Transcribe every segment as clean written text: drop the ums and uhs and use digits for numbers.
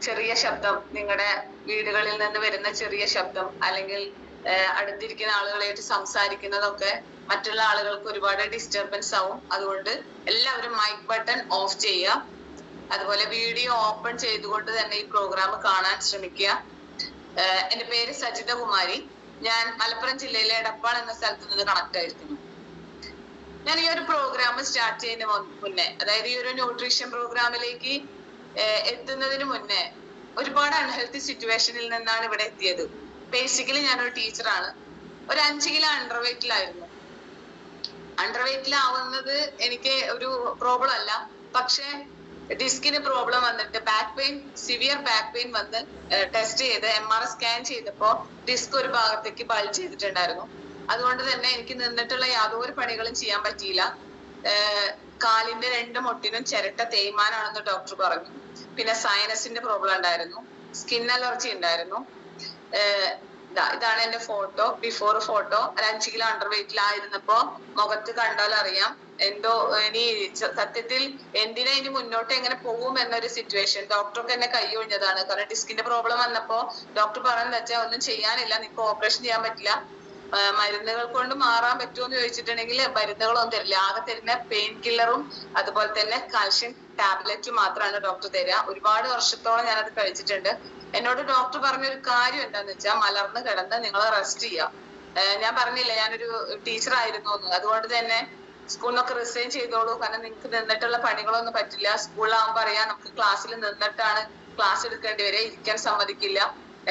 ചെറിയ ശബ്ദം, നിങ്ങളുടെ വീടുകളിൽ നിന്ന് വരുന്ന ചെറിയ ശബ്ദം, അല്ലെങ്കിൽ അടുത്തിരിക്കുന്ന ആളുകളായിട്ട് സംസാരിക്കുന്നതൊക്കെ മറ്റുള്ള ആളുകൾക്ക് ഒരുപാട് ഡിസ്റ്റർബൻസ് ആവും. അതുകൊണ്ട് എല്ലാവരും മൈക്ക് ബട്ടൺ ഓഫ് ചെയ്യുക. അതുപോലെ വീഡിയോ ഓപ്പൺ ചെയ്തുകൊണ്ട് തന്നെ ഈ പ്രോഗ്രാം കാണാൻ ശ്രമിക്കുക. എന്റെ പേര് സജിത കുമാരി. ഞാൻ മലപ്പുറം ജില്ലയിലെ എടപ്പാൾ എന്ന സ്ഥലത്ത് നിന്ന് കണക്ട് ആയിരിക്കുന്നു. ഞാൻ ഈ ഒരു പ്രോഗ്രാം സ്റ്റാർട്ട് ചെയ്യുന്നതിന് മുന്നേ, അതായത് ഈ ഒരു ന്യൂട്രീഷൻ പ്രോഗ്രാമിലേക്ക് എത്തുന്നതിന് മുന്നേ ഒരുപാട് അൺഹെൽത്തി സിറ്റുവേഷനിൽ നിന്നാണ് ഇവിടെ എത്തിയത്. ബേസിക്കലി ഞാനൊരു ടീച്ചറാണ്. ഒരു 5 കിലോ അണ്ടർവെയ്റ്റിലായിരുന്നു. അണ്ടർവെയ്റ്റിലാവുന്നത് എനിക്ക് ഒരു പ്രോബ്ലം അല്ല, പക്ഷെ ഡിസ്കിന് പ്രോബ്ലം വന്നിട്ട് back pain, severe back pain വന്ന് ടെസ്റ്റ് ചെയ്ത് MRI സ്കാൻ ചെയ്തപ്പോ ഡിസ്ക് ഒരു ഭാഗത്തേക്ക് ബൾജ് ചെയ്തിട്ടുണ്ടായിരുന്നു. അതുകൊണ്ട് തന്നെ എനിക്ക് നിന്നിട്ടുള്ള യാതൊരു പണികളും ചെയ്യാൻ പറ്റിയില്ല. കാലിന്റെ 2 മുട്ടിനും ചിരട്ട തേയ്മാനാണെന്ന് ഡോക്ടർ പറഞ്ഞു. പിന്നെ സൈനസിന്റെ പ്രോബ്ലം ഉണ്ടായിരുന്നു, സ്കിൻ അലർജി ഉണ്ടായിരുന്നു. ഇതാണ് എന്റെ ഫോട്ടോ, ബിഫോർ ഫോട്ടോ. 5 കിലോ അണ്ടർവെയ്റ്റിലായിരുന്നപ്പോ മുഖത്ത് കണ്ടാൽ അറിയാം. എന്തോ ഇനി സത്യത്തിൽ എന്തിനാ ഇനി മുന്നോട്ട് എങ്ങനെ പോകും എന്നൊരു സിറ്റുവേഷൻ. ഡോക്ടർക്ക് എന്നെ കൈ ഒഴിഞ്ഞതാണ്. കാരണം ഡിസ്കിന്റെ പ്രോബ്ലം വന്നപ്പോ ഡോക്ടർ പറയുന്നത് വെച്ചാൽ ഒന്നും ചെയ്യാനില്ല, നിങ്ങൾക്ക് ഓപ്പറേഷൻ ചെയ്യാൻ പറ്റില്ല, മരുന്നുകൾ കൊണ്ട് മാറാൻ പറ്റുമോ എന്ന് ചോദിച്ചിട്ടുണ്ടെങ്കിൽ മരുന്നുകളൊന്നും തരില്ല. ആകെ തരുന്ന പെയിൻ കില്ലറും അതുപോലെ തന്നെ കാൽഷ്യം ടാബ്ലറ്റും മാത്രമാണ് ഡോക്ടർ തരിക. ഒരുപാട് വർഷത്തോളം ഞാനത് കഴിച്ചിട്ടുണ്ട്. എന്നോട് ഡോക്ടർ പറഞ്ഞൊരു കാര്യം എന്താന്ന് വെച്ചാൽ, മലർന്ന് കിടന്ന് നിങ്ങൾ റെസ്റ്റ് ചെയ്യാം. ഞാൻ പറഞ്ഞില്ല ഞാനൊരു ടീച്ചർ ആയിരുന്നു എന്ന്. അതുകൊണ്ട് തന്നെ സ്കൂളിൽ നിന്നൊക്കെ റിസൈൻ ചെയ്തോളൂ, കാരണം നിങ്ങൾക്ക് നിന്നിട്ടുള്ള പണികളൊന്നും പറ്റില്ല. സ്കൂളിലാവുമ്പോൾ അറിയാം, നമുക്ക് ക്ലാസ്സിൽ നിന്നിട്ടാണ് ക്ലാസ് എടുക്കേണ്ടി വരെ, ഇരിക്കാൻ സമ്മതിക്കില്ല.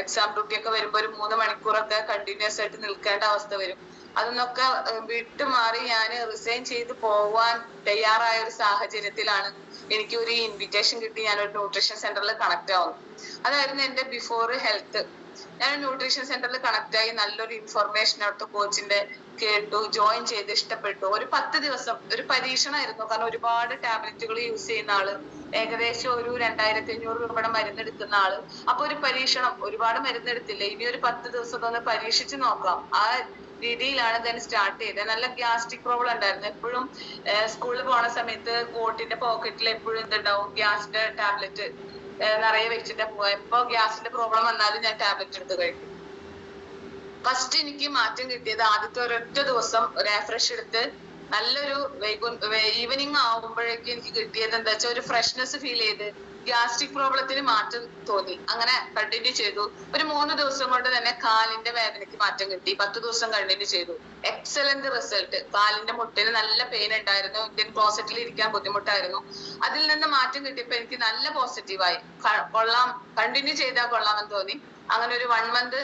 എക്സാം ഡ്യൂട്ടി ഒക്കെ വരുമ്പോൾ ഒരു 3 മണിക്കൂറൊക്കെ കണ്ടിന്യൂസ് ആയിട്ട് നിൽക്കേണ്ട അവസ്ഥ വരും. അതൊന്നൊക്കെ വിട്ടുമാറി ഞാൻ റിസൈൻ ചെയ്ത് പോവാൻ തയ്യാറായ ഒരു സാഹചര്യത്തിലാണ് എനിക്ക് ഒരു ഇൻവിറ്റേഷൻ കിട്ടി. ഞാനൊരു ന്യൂട്രീഷൻ സെന്ററിൽ കണക്ട് ആവുന്നു. അതായിരുന്നു എന്റെ ബിഫോർ ഹെൽത്ത്. ഞാൻ ന്യൂട്രീഷൻ സെന്ററിൽ കണക്ട് ആയി, നല്ലൊരു ഇൻഫർമേഷൻ അവിടുത്തെ കോച്ചിന്റെ കേട്ടു, ജോയിൻ ചെയ്ത് ഇഷ്ടപ്പെട്ടു. ഒരു 10 ദിവസം ഒരു പരീക്ഷണമായിരുന്നു. കാരണം ഒരുപാട് ടാബ്ലറ്റുകൾ യൂസ് ചെയ്യുന്ന ആള്, ഏകദേശം ഒരു 2500 രൂപയുടെ മരുന്നെടുക്കുന്ന ആള്. അപ്പൊ ഒരു പരീക്ഷണം, ഒരുപാട് മരുന്നെടുത്തില്ല, ഇനി ഒരു 10 ദിവസം ഒന്ന് പരീക്ഷിച്ച് നോക്കാം, ആ രീതിയിലാണ് തന്നെ സ്റ്റാർട്ട് ചെയ്തത്. നല്ല ഗ്യാസ്ട്രിക് പ്രോബ്ലം ഉണ്ടായിരുന്നു. എപ്പോഴും സ്കൂളിൽ പോണ സമയത്ത് കോട്ടിന്റെ പോക്കറ്റിൽ എപ്പോഴും എന്തുണ്ടാവും, ഗ്യാസിന്റെ ടാബ്ലറ്റ് നിറയെ വെച്ചിട്ട് പോവാ. എപ്പോ ഗ്യാസിന്റെ പ്രോബ്ലം വന്നാലും ഞാൻ ടാബ്ലറ്റ് എടുത്ത് കഴിക്കും. ഫസ്റ്റ് എനിക്ക് മാറ്റം കിട്ടിയത് ആദ്യത്തെ ഒരൊറ്റ ദിവസം റെഫ്രഷ് എടുത്ത് നല്ലൊരു ഈവനിങ് ആവുമ്പോഴേക്കും എനിക്ക് കിട്ടിയത് എന്താ വെച്ചാൽ ഒരു ഫ്രഷ്നെസ് ഫീൽ ചെയ്ത് ഗ്യാസ്ട്രിക് പ്രോബ്ലത്തിന് മാറ്റം തോന്നി. അങ്ങനെ കണ്ടിന്യൂ ചെയ്തു. ഒരു 3 ദിവസം കൊണ്ട് തന്നെ കാലിന്റെ വേദനയ്ക്ക് മാറ്റം കിട്ടി. 10 ദിവസം കണ്ടിന്യൂ ചെയ്തു. Excellent result. കാലിന്റെ മുട്ടിന് നല്ല പെയിൻ ഉണ്ടായിരുന്നു, ഇന്ത്യൻ ക്ലോസറ്റിൽ ഇരിക്കാൻ ബുദ്ധിമുട്ടായിരുന്നു. അതിൽ നിന്ന് മാറ്റം കിട്ടിയപ്പോ എനിക്ക് നല്ല പോസിറ്റീവായി. കൊള്ളാം, കണ്ടിന്യൂ ചെയ്താൽ കൊള്ളാമെന്ന് തോന്നി. അങ്ങനെ ഒരു 1 മന്ത്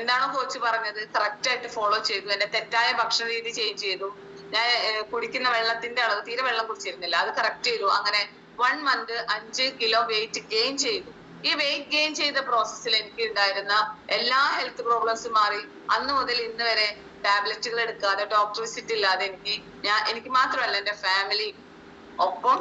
എന്താണോ കോച്ച് പറഞ്ഞത് കറക്റ്റ് ആയിട്ട് ഫോളോ ചെയ്തു. എന്റെ തെറ്റായ ഭക്ഷണ രീതി ചേഞ്ച് ചെയ്തു. ഞാൻ കുടിക്കുന്ന വെള്ളത്തിന്റെ അളവ്, തീരെ വെള്ളം കുടിച്ചിരുന്നില്ല, അത് കറക്റ്റ് ചെയ്തു. അങ്ങനെ 1 മന്ത് 5 കിലോ വെയിറ്റ് ഗെയിൻ ചെയ്തു. ഈ വെയിറ്റ് ഗെയിൻ ചെയ്ത പ്രോസസ്സിൽ എനിക്ക് ഉണ്ടായിരുന്ന എല്ലാ ഹെൽത്ത് പ്രോബ്ലംസും മാറി. അന്ന് മുതൽ ഇന്ന് വരെ ടാബ്ലറ്റുകൾ എടുക്കാതെ, ഡോക്ടർ വിസിറ്റ് ഇല്ലാതെ എനിക്ക് മാത്രമല്ല എന്റെ ഫാമിലി, ഒപ്പം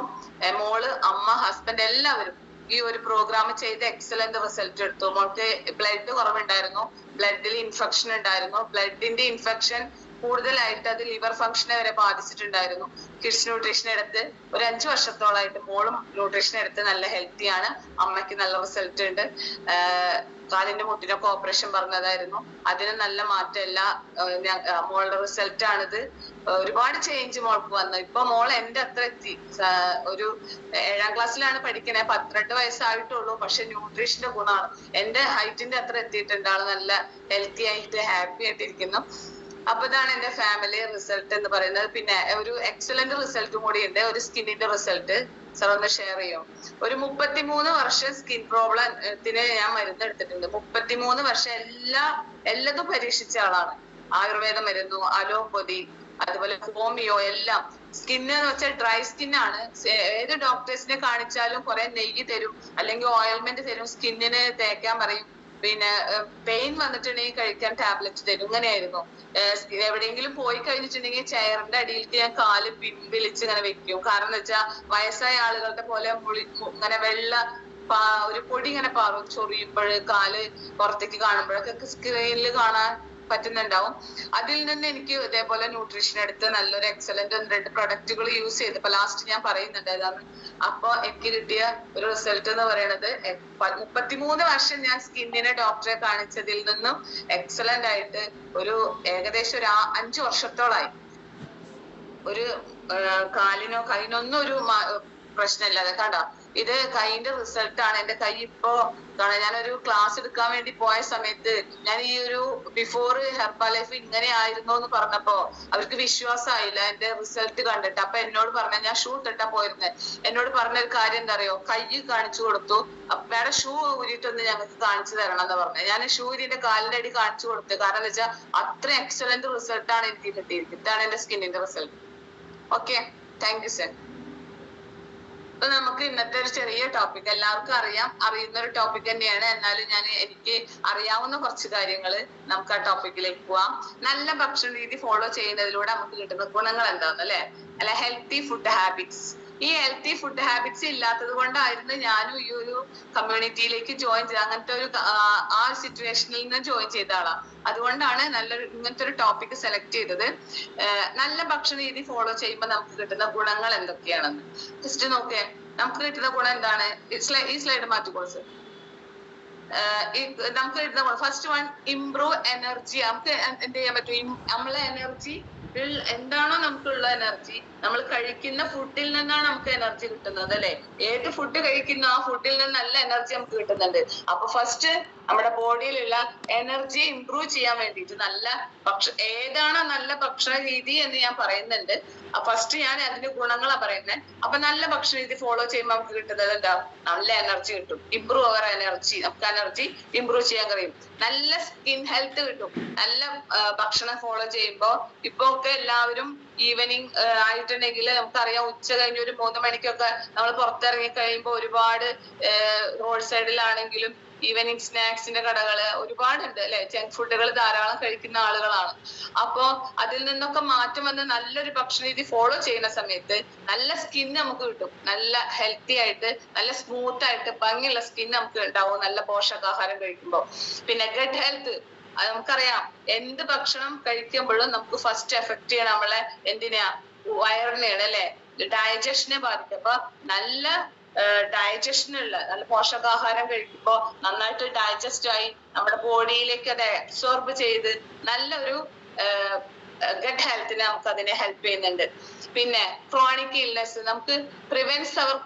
മോള്, അമ്മ, ഹസ്ബൻഡ് എല്ലാവരും ഈ ഒരു പ്രോഗ്രാം ചെയ്ത് എക്സലന്റ് റിസൾട്ട് എടുത്തു. മോൾക്ക് ബ്ലഡ് കുറവുണ്ടായിരുന്നു, ബ്ലഡിൽ ഇൻഫെക്ഷൻ ഉണ്ടായിരുന്നു. ബ്ലഡിന്റെ ഇൻഫെക്ഷൻ കൂടുതലായിട്ട് അത് ലിവർ ഫംഗ്ഷനെ വരെ ബാധിച്ചിട്ടുണ്ടായിരുന്നു. കിഡ്സ് ന്യൂട്രീഷൻ എടുത്ത് ഒരു 5 വർഷത്തോളായിട്ട് മോളും ന്യൂട്രീഷൻ എടുത്ത് നല്ല ഹെൽത്തിയാണ്. അമ്മയ്ക്ക് നല്ല റിസൾട്ട് ഉണ്ട്. കാലിന്റെ മുട്ടിനൊക്കെ ഓപ്പറേഷൻ പറഞ്ഞതായിരുന്നു, അതിന് നല്ല മാറ്റമല്ല. മോളുടെ റിസൾട്ട് ആണിത്. ഒരുപാട് ചേഞ്ച് മോൾക്ക് വന്നു. ഇപ്പൊ മോൾ എന്റെ അത്ര എത്തി. ഒരു 7ാം ക്ലാസ്സിലാണ് പഠിക്കണേ, 12 വയസ്സായിട്ടുള്ളൂ. പക്ഷെ ന്യൂട്രീഷന്റെ ഗുണമാണ്. എന്റെ ഹൈറ്റിന്റെ അത്ര എത്തിയിട്ടുണ്ട്. ആള് നല്ല ഹെൽത്തി ആയിട്ട് ഹാപ്പി ആയിട്ടിരിക്കുന്നു. അപ്പൊ ഇതാണ് എന്റെ ഫാമിലി റിസൾട്ട് എന്ന് പറയുന്നത്. പിന്നെ ഒരു എക്സലന്റ് റിസൾട്ടും കൂടി ഉണ്ട്, ഒരു സ്കിന്നിന്റെ റിസൾട്ട്. സാർ ഒന്ന് ഷെയർ ചെയ്യും. ഒരു 33 വർഷം സ്കിൻ പ്രോബ്ലത്തിന് ഞാൻ മരുന്ന് എടുത്തിട്ടുണ്ട്. 33 വർഷം എല്ലതും പരീക്ഷിച്ച ആളാണ്. ആയുർവേദ മരുന്നു, അലോപ്പതി, അതുപോലെ ഹോമിയോ, എല്ലാം. സ്കിന്ന് എന്ന് വെച്ചാൽ ഡ്രൈ സ്കിന്നാണ്. ഏത് ഡോക്ടേഴ്സിനെ കാണിച്ചാലും കുറെ നെയ്യ് തരും, അല്ലെങ്കിൽ ഓയിൽമെന്റ് തരും, സ്കിന്നിന് തേക്കാൻ പറയും. പിന്നെ പെയിൻ വന്നിട്ടുണ്ടെങ്കിൽ കഴിക്കാൻ ടാബ്ലറ്റ് തരും. ഇങ്ങനെയായിരുന്നു. എവിടെയെങ്കിലും പോയി കഴിഞ്ഞിട്ടുണ്ടെങ്കിൽ ചെയറിന്റെ അടിയിലേക്ക് ഞാൻ കാല് പിൻവലിച്ച് ഇങ്ങനെ വെക്കും. കാരണം എന്ന് വെച്ചാൽ വയസ്സായ ആളുകളുടെ പോലെ ഇങ്ങനെ ഒരു പൊടി ഇങ്ങനെ പാറും ചൊറിയുമ്പോൾ, കാല് പുറത്തേക്ക് കാണുമ്പോഴൊക്കെ സ്ക്രീനിൽ കാണാൻ പറ്റുന്നുണ്ടാവും. അതിൽ നിന്ന് എനിക്ക് ഇതേപോലെ ന്യൂട്രീഷൻ എടുത്ത് നല്ലൊരു എക്സലന്റ് 2 പ്രൊഡക്റ്റുകൾ യൂസ് ചെയ്തപ്പോ ലാസ്റ്റ് ഞാൻ പറയുന്നുണ്ട് ഏതാണ്. അപ്പൊ എനിക്ക് കിട്ടിയ ഒരു റിസൾട്ട് എന്ന് പറയുന്നത് 33 വർഷം ഞാൻ സ്കിന്നിനെ ഡോക്ടറെ കാണിച്ചതിൽ നിന്നും എക്സലന്റ് ആയിട്ട് ഒരു ഏകദേശം ഒരു 5 വർഷത്തോളായി ഒരു കാലിനോ കൈനോ ഒന്നും ഒരു പ്രശ്നമില്ലാതെ കണ്ടോ. ഇത് കൈന്റെ റിസൾട്ട് ആണ്. എന്റെ കൈ ഇപ്പോ ഞാനൊരു ക്ലാസ് എടുക്കാൻ വേണ്ടി പോയ സമയത്ത് ഞാൻ ഈ ഒരു ബിഫോർ ഹെർബൽ ലൈഫ് ഇങ്ങനെ ആയിരുന്നു എന്ന് പറഞ്ഞപ്പോ അവർക്ക് വിശ്വാസമായില്ല എന്റെ റിസൾട്ട് കണ്ടിട്ട്. അപ്പൊ എന്നോട് പറഞ്ഞ, ഞാൻ ഷൂ ഇട്ടിട്ടാ പോയിരുന്നത്, എന്നോട് പറഞ്ഞൊരു കാര്യം എന്താ അറിയോ, കൈ കാണിച്ചു കൊടുത്തു, വേറെ ഷൂ ഊരിയിട്ടൊന്ന് ഞങ്ങൾക്ക് കാണിച്ചു തരണം എന്ന് പറഞ്ഞു. ഞാൻ ഷൂ ഊരിന്റെ കാലിന്റെ അടി കാണിച്ചു കൊടുത്തു. കാരണം എന്താ വെച്ചാൽ അത്ര എക്സലന്റ് റിസൾട്ട് ആണ് എനിക്ക് കിട്ടിയിരിക്കുന്നത്. ഇതാണ് എന്റെ സ്കിന്നിന്റെ result. Okay, thank you sir. അപ്പൊ നമുക്ക് ഇന്നത്തെ ഒരു ചെറിയ ടോപ്പിക്, എല്ലാവർക്കും അറിയുന്ന ഒരു ടോപ്പിക് തന്നെയാണ്. എന്നാലും എനിക്ക് അറിയാവുന്ന കുറച്ച് കാര്യങ്ങൾ നമുക്ക് ആ ടോപ്പിക്കിലേക്ക് പോവാം. നല്ല ഭക്ഷണ രീതി ഫോളോ ചെയ്യുന്നതിലൂടെ നമുക്ക് കിട്ടുന്ന ഗുണങ്ങൾ എന്താന്ന് അല്ലെ ഹെൽത്തി ഫുഡ് ഹാബിറ്റ്സ്. ഈ ഹെൽത്തി ഫുഡ് ഹാബിറ്റ്സ് ഇല്ലാത്തത് കൊണ്ടായിരുന്നു ഞാനും ഈ ഒരു കമ്മ്യൂണിറ്റിയിലേക്ക് ജോയിൻ ചെയ്ത്, അങ്ങനത്തെ ഒരു ആ സിറ്റുവേഷനിൽ നിന്ന് ജോയിൻ ചെയ്ത ആളാ. അതുകൊണ്ടാണ് ഇങ്ങനത്തെ ഒരു ടോപ്പിക് സെലക്ട് ചെയ്തത്. നല്ല ഭക്ഷണ രീതി ഫോളോ ചെയ്യുമ്പോൾ നമുക്ക് കിട്ടുന്ന ഗുണങ്ങൾ എന്തൊക്കെയാണെന്ന് ജസ്റ്റ് നോക്കേ. നമുക്ക് കിട്ടുന്ന ഗുണം എന്താണ്? ഈ സ്ലൈഡ് മാറ്റിക്കോളൂ സർ. നമുക്ക് കിട്ടുന്ന ഗുണം ഫസ്റ്റ് വൺ, ഇംപ്രൂവ് എനർജി. നമുക്ക് എന്ത് ചെയ്യാൻ പറ്റും? നമ്മളെ എനർജി എന്താണോ നമുക്കുള്ള എനർജി, നമ്മൾ കഴിക്കുന്ന ഫുഡിൽ നിന്നാണ് നമുക്ക് എനർജി കിട്ടുന്നത് അല്ലെ. ഏത് ഫുഡ് കഴിക്കുന്ന ആ ഫുഡിൽ നിന്ന് നല്ല എനർജി നമുക്ക് കിട്ടുന്നുണ്ട്. അപ്പൊ ഫസ്റ്റ് നമ്മുടെ ബോഡിയിലുള്ള എനർജി ഇംപ്രൂവ് ചെയ്യാൻ വേണ്ടിയിട്ട് ഏതാണോ നല്ല ഭക്ഷണ രീതി എന്ന് ഞാൻ പറയുന്നുണ്ട്. ഫസ്റ്റ് ഞാൻ അതിന്റെ ഗുണങ്ങളാ പറയുന്നത്. അപ്പൊ നല്ല ഭക്ഷണ രീതി ഫോളോ ചെയ്യുമ്പോൾ നമുക്ക് കിട്ടുന്നത് എന്താ? നല്ല എനർജി കിട്ടും. ഇംപ്രൂവ് അവർ എനർജി, നമുക്ക് എനർജി ഇംപ്രൂവ് ചെയ്യാൻ കഴിയും. നല്ല സ്കിൻ ഹെൽത്ത് കിട്ടും നല്ല ഭക്ഷണം ഫോളോ ചെയ്യുമ്പോ. ഇപ്പൊ ഒക്കെ എല്ലാവരും ഈവനിങ് ആയിട്ടുണ്ടെങ്കിൽ നമുക്കറിയാം, ഉച്ച കഴിഞ്ഞ് ഒരു 3 മണിക്കൊക്കെ നമ്മൾ പുറത്തിറങ്ങി കഴിയുമ്പോൾ ഒരുപാട് റോഡ് സൈഡിലാണെങ്കിലും ഈവനിങ് സ്നാക്സിന്റെ കടകള് ഒരുപാടുണ്ട് അല്ലെ. ജങ്ക് ഫുഡുകൾ ധാരാളം കഴിക്കുന്ന ആളുകളാണ്. അപ്പോ അതിൽ നിന്നൊക്കെ മാറ്റം വന്ന് നല്ലൊരു ഭക്ഷണ രീതി ഫോളോ ചെയ്യുന്ന സമയത്ത് നല്ല സ്കിൻ നമുക്ക് കിട്ടും. നല്ല ഹെൽത്തി ആയിട്ട് നല്ല സ്മൂത്ത് ആയിട്ട് ഭംഗിയുള്ള സ്കിൻ നമുക്ക് ഉണ്ടാവും നല്ല പോഷകാഹാരം കഴിക്കുമ്പോൾ. പിന്നെ ഗട്ട് ഹെൽത്ത്, അത് നമുക്കറിയാം, എന്ത് ഭക്ഷണം കഴിക്കുമ്പോഴും നമുക്ക് ഫസ്റ്റ് എഫക്ട് ചെയ്യണം നമ്മളെ എന്തിനാ? വയറിനെയാണ് അല്ലെ, ഡൈജഷനെ ബാധിക്കും. അപ്പൊ നല്ല ഡൈജഷനുള്ള നല്ല പോഷകാഹാരം കഴിക്കുമ്പോൾ നന്നായിട്ട് ഡൈജസ്റ്റ് ആയി നമ്മുടെ ബോഡിയിലേക്ക് അത് അബ്സോർബ് ചെയ്ത് നല്ലൊരു ഗട്ട് ഹെൽത്തിന് നമുക്ക് അതിനെ ഹെൽപ്പ് ചെയ്യുന്നുണ്ട്. പിന്നെ ക്രോണിക് ഇൽനെസ്, നമുക്ക് പ്രിവെന്റ്സ് അവർ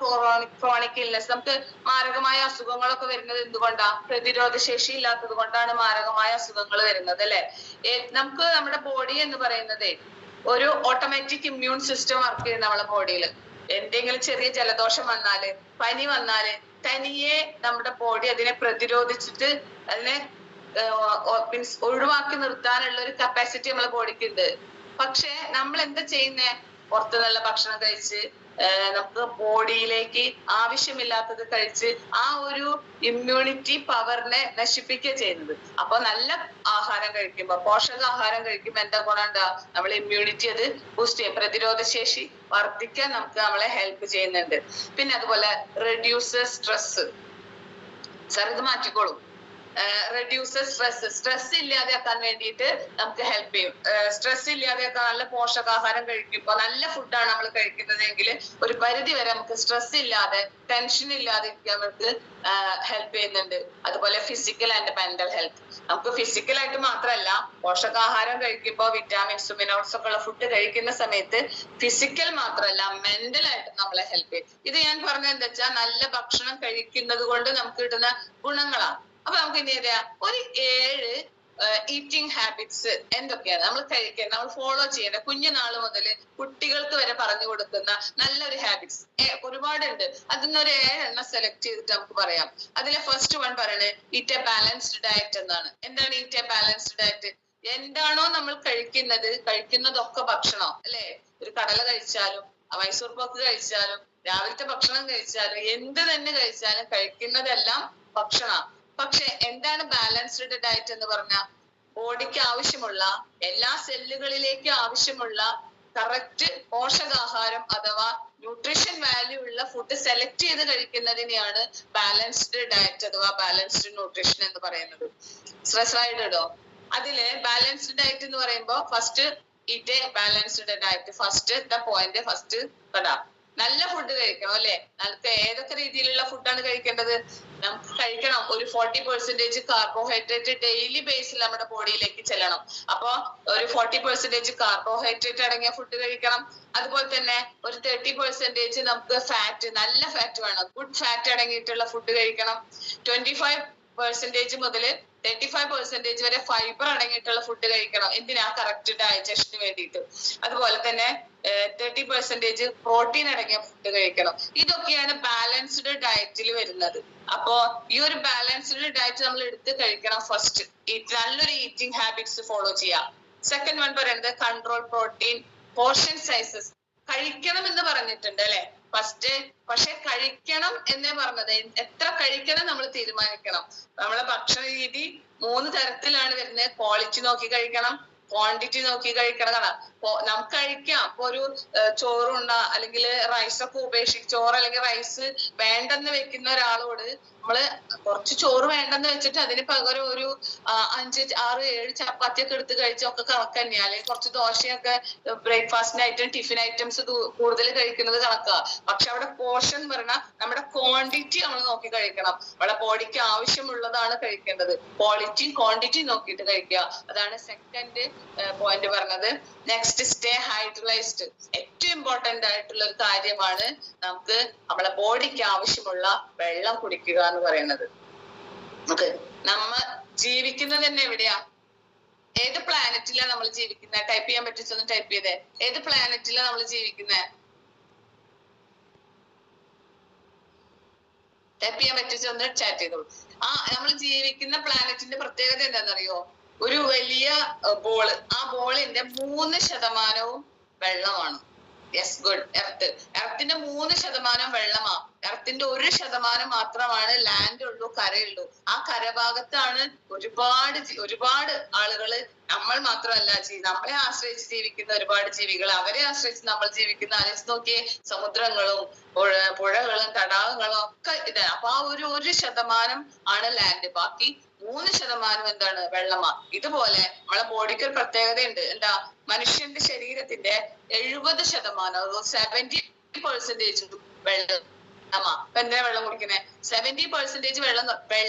ക്രോണിക് ഇൽനെസ്. നമുക്ക് മാരകമായ അസുഖങ്ങളൊക്കെ വരുന്നത് എന്തുകൊണ്ടാ? പ്രതിരോധ ശേഷി ഇല്ലാത്തത് കൊണ്ടാണ് മാരകമായ അസുഖങ്ങൾ വരുന്നത് അല്ലെ. നമുക്ക് നമ്മുടെ ബോഡി എന്ന് പറയുന്നത് ഒരു ഓട്ടോമാറ്റിക് ഇമ്മ്യൂൺ സിസ്റ്റം വർക്ക് ചെയ്യുന്ന നമ്മളെ ബോഡിയിൽ. എന്തെങ്കിലും ചെറിയ ജലദോഷം വന്നാല്, പനി വന്നാല് തനിയെ നമ്മുടെ ബോഡി അതിനെ പ്രതിരോധിച്ചിട്ട് അതിനെ മീൻസ് ഒഴിവാക്കി നിർത്താനുള്ള ഒരു കപ്പാസിറ്റി നമ്മളെ ബോഡിക്ക് ഉണ്ട്. പക്ഷെ നമ്മൾ എന്താ ചെയ്യുന്നേ? പുറത്തു നല്ല ഭക്ഷണം കഴിച്ച് നമുക്ക് ബോഡിയിലേക്ക് ആവശ്യമില്ലാത്തത് കഴിച്ച് ആ ഒരു ഇമ്മ്യൂണിറ്റി പവറിനെ നശിപ്പിക്കുക ചെയ്യുന്നത്. അപ്പൊ നല്ല ആഹാരം കഴിക്കുമ്പോ, പോഷകാഹാരം കഴിക്കുമ്പോ എന്താ ഗുണം ഉണ്ടാ? നമ്മളെ ഇമ്മ്യൂണിറ്റി അത് ബൂസ്റ്റ് ചെയ്യും, പ്രതിരോധ ശേഷി വർദ്ധിക്കാൻ നമുക്ക് നമ്മളെ ഹെൽപ്പ് ചെയ്യുന്നുണ്ട്. പിന്നെ അതുപോലെ റെഡ്യൂസ് സ്ട്രെസ്. സാർ ഇത് മാറ്റിക്കോളൂ. റെഡ്യൂസസ് സ്ട്രെസ് ഇല്ലാതെയാക്കാൻ വേണ്ടിയിട്ട് നമുക്ക് ഹെൽപ്പ് ചെയ്യും. സ്ട്രെസ് ഇല്ലാതെയാക്കാൻ നല്ല പോഷകാഹാരം കഴിക്കുമ്പോൾ, നല്ല ഫുഡാണ് നമ്മൾ കഴിക്കുന്നതെങ്കിൽ ഒരു പരിധി വരെ നമുക്ക് സ്ട്രെസ് ഇല്ലാതെ ടെൻഷൻ ഇല്ലാതെ ഇരിക്കാൻ നമുക്ക് ഹെൽപ്പ് ചെയ്യുന്നുണ്ട്. അതുപോലെ ഫിസിക്കൽ ആൻഡ് മെന്റൽ ഹെൽത്ത്. നമുക്ക് ഫിസിക്കലായിട്ട് മാത്രമല്ല, പോഷകാഹാരം കഴിക്കുമ്പോൾ വിറ്റാമിൻസും മിനറൽസും ഒക്കെ ഉള്ള ഫുഡ് കഴിക്കുന്ന സമയത്ത് ഫിസിക്കൽ മാത്രമല്ല മെന്റൽ ആയിട്ട് നമ്മളെ ഹെൽപ്പ് ചെയ്യും. ഇത് ഞാൻ പറഞ്ഞത് എന്താ വെച്ചാൽ നല്ല ഭക്ഷണം കഴിക്കുന്നത് കൊണ്ട് നമുക്ക് കിട്ടുന്ന ഗുണങ്ങളാണ്. അപ്പൊ നമുക്ക് ഇനി അറിയാം ഒരു 7 ഈറ്റിംഗ് ഹാബിറ്റ്സ് എന്തൊക്കെയാണ് നമ്മൾ കഴിക്കേണ്ട, നമ്മൾ ഫോളോ ചെയ്യേണ്ട, കുഞ്ഞുനാള് മുതൽ കുട്ടികൾക്ക് വരെ പറഞ്ഞു കൊടുക്കുന്ന നല്ലൊരു ഹാബിറ്റ്സ് ഒരുപാടുണ്ട്. അതിന്നൊരു 7 എണ്ണം സെലക്ട് ചെയ്തിട്ട് നമുക്ക് പറയാം. അതിലെ ഫസ്റ്റ് വൺ പറയണേ ഈറ്റ് എ ബാലൻസ്ഡ് ഡയറ്റ് എന്നാണ്. എന്താണ് ഈറ്റ് എ ബാലൻസ്ഡ് ഡയറ്റ്? എന്താണോ നമ്മൾ കഴിക്കുന്നതൊക്കെ ഭക്ഷണം അല്ലെ. ഒരു കടല കഴിച്ചാലും മൈസൂർ പാക്ക് കഴിച്ചാലും രാവിലത്തെ ഭക്ഷണം കഴിച്ചാലും എന്ത് തന്നെ കഴിച്ചാലും കഴിക്കുന്നതെല്ലാം ഭക്ഷണം. പക്ഷെ എന്താണ് ബാലൻസ്ഡ് ഡയറ്റ് എന്ന് പറഞ്ഞാൽ? ബോഡിക്ക് ആവശ്യമുള്ള എല്ലാ സെല്ലുകളിലേക്കും ആവശ്യമുള്ള കറക്റ്റ് പോഷകാഹാരം അഥവാ ന്യൂട്രീഷൻ വാല്യൂ ഉള്ള ഫുഡ് സെലക്ട് ചെയ്ത് കഴിക്കുന്നതിനെയാണ് ബാലൻസ്ഡ് ഡയറ്റ് അഥവാ ബാലൻസ്ഡ് ന്യൂട്രീഷൻ എന്ന് പറയുന്നത്. സ്ലൈഡ് ഇടോ? അതില് ബാലൻസ്ഡ് ഡയറ്റ് എന്ന് പറയുമ്പോ first eat a balanced diet. First point first കടാ നല്ല ഫുഡ് കഴിക്കണം അല്ലെ. നമുക്ക് ഏതൊക്കെ രീതിയിലുള്ള ഫുഡാണ് കഴിക്കേണ്ടത്? നമുക്ക് കഴിക്കണം ഒരു 40% കാർബോഹൈഡ്രേറ്റ് ഡെയിലി ബേസിൽ നമ്മുടെ ബോഡിയിലേക്ക് ചെല്ലണം. അപ്പൊ ഒരു 40% കാർബോഹൈഡ്രേറ്റ് അടങ്ങിയ ഫുഡ് കഴിക്കണം. അതുപോലെ തന്നെ ഒരു 30% നമുക്ക് ഫാറ്റ്, നല്ല ഫാറ്റ് വേണം, ഗുഡ് ഫാറ്റ് അടങ്ങിയിട്ടുള്ള ഫുഡ് കഴിക്കണം. 25% മുതൽ 35% വരെ ഫൈബർ അടങ്ങിയിട്ടുള്ള ഫുഡ് കഴിക്കണം. എന്തിനാ? കറക്റ്റ് ഡൈജഷന് വേണ്ടിയിട്ട്. അതുപോലെ തന്നെ 30% പ്രോട്ടീൻ അടങ്ങിയ ഫുഡ് കഴിക്കണം. ഇതൊക്കെയാണ് ബാലൻസ്ഡ് ഡയറ്റിൽ വരുന്നത്. അപ്പോ ഈ ഒരു ബാലൻസ്ഡ് ഡയറ്റ് നമ്മൾ എടുത്ത് കഴിക്കണം. ഫസ്റ്റ് നല്ലൊരു ഈറ്റിംഗ് ഹാബിറ്റ്സ് ഫോളോ ചെയ്യാം. സെക്കൻഡ് വൺ പറയുന്നത് കൺട്രോൾ പ്രോട്ടീൻ പോർഷൻ സൈസസ്. കഴിക്കണം എന്ന് പറഞ്ഞിട്ടുണ്ട് അല്ലെ ഫസ്റ്റ്. പക്ഷെ കഴിക്കണം എന്നേ പറഞ്ഞത്, എത്ര കഴിക്കണം നമ്മൾ തീരുമാനിക്കണം. നമ്മളെ ഭക്ഷണ രീതി 3 തരത്തിലാണ് വരുന്നത്. ക്വാളിറ്റി നോക്കി കഴിക്കണം, ക്വാണ്ടിറ്റി നോക്കി കഴിക്കണം. നമുക്ക് കഴിക്കാം. ഇപ്പൊ ഒരു ചോറുണ്ട അല്ലെങ്കിൽ റൈസൊക്കെ ഉപേക്ഷിച്ച്, ചോറ് അല്ലെങ്കിൽ റൈസ് വേണ്ടെന്ന് വെക്കുന്ന ഒരാളോട് നമ്മള് കുറച്ച് ചോറ് വേണ്ടെന്ന് വെച്ചിട്ട് അതിന് പകരം ഒരു 5, 6, 7 ചപ്പാത്തി ഒക്കെ എടുത്ത് കഴിച്ചൊക്കെ കണക്ക് തന്നെയാ. അല്ലെങ്കിൽ കുറച്ച് ദോശയൊക്കെ ബ്രേക്ക്ഫാസ്റ്റിന് ഐറ്റം, ടിഫിൻ ഐറ്റംസ് കൂടുതൽ കഴിക്കുന്നത് കണക്കാ. പക്ഷെ അവിടെ പോർഷൻ പറഞ്ഞാൽ നമ്മുടെ ക്വാണ്ടിറ്റി നമ്മൾ നോക്കി കഴിക്കണം. നമ്മുടെ ബോഡിക്ക് ആവശ്യമുള്ളതാണ് കഴിക്കേണ്ടത്. ക്വാളിറ്റിയും ക്വാണ്ടിറ്റിയും നോക്കിയിട്ട് കഴിക്കുക. അതാണ് സെക്കൻഡ് പോയിന്റ് പറഞ്ഞത്. Next, stay hydrated. ഏറ്റവും ഇമ്പോർട്ടന്റ് ആയിട്ടുള്ള ഒരു കാര്യമാണ് നമുക്ക് നമ്മളെ ബോഡിക്ക് ആവശ്യമുള്ള വെള്ളം കുടിക്കുക എന്ന് പറയുന്നത്. നമുക്ക് നമ്മ ജീവിക്കുന്നത് തന്നെ എവിടെയാ? ഏത് പ്ലാനറ്റിലാണ് നമ്മൾ ജീവിക്കുന്നത്? ടൈപ്പ് ചെയ്യാൻ പറ്റിച്ചൊന്ന് ടൈപ്പ് ചെയ്തേ. ഏത് പ്ലാനറ്റിലാണ് നമ്മൾ ജീവിക്കുന്നത്? ടൈപ്പ് ചെയ്യാൻ പറ്റിച്ചൊന്ന് ചാറ്റ് ചെയ്തോളൂ. നമ്മൾ ജീവിക്കുന്ന പ്ലാനറ്റിന്റെ പ്രത്യേകത എന്താണെന്നറിയോ? ഒരു വലിയ ബോള്. ആ ബോളിന്റെ 3% വെള്ളമാണ്. Yes, good. എർത്തിന്റെ 3% വെള്ളമാ. എർത്തിന്റെ 1% മാത്രമാണ് ലാൻഡ് ഉള്ളൂ, കരയുള്ളൂ. ആ കരഭാഗത്താണ് ഒരുപാട് ആളുകള്. നമ്മൾ മാത്രമല്ല, നമ്മളെ ആശ്രയിച്ച് ജീവിക്കുന്ന ഒരുപാട് ജീവികൾ. അവരെ ആശ്രയിച്ച് നമ്മൾ ജീവിക്കുന്ന, ആലോചിച്ച് നോക്കിയേ, സമുദ്രങ്ങളും പുഴകളും തടാകങ്ങളും ഒക്കെ ഇതാണ്. അപ്പൊ ആ 1% ആണ് ലാൻഡ്. ബാക്കി 3% എന്താണ്? വെള്ളമാ. ഇതുപോലെ നമ്മളെ ബോഡിക്ക് ഒരു പ്രത്യേകതയുണ്ട്. എന്താ? മനുഷ്യന്റെ ശരീരത്തിന്റെ 70%, 70% വെള്ളമാ. അപ്പൊ എന്തിനാ വെള്ളം കുടിക്കുന്നത്? 70% വെള്ളം,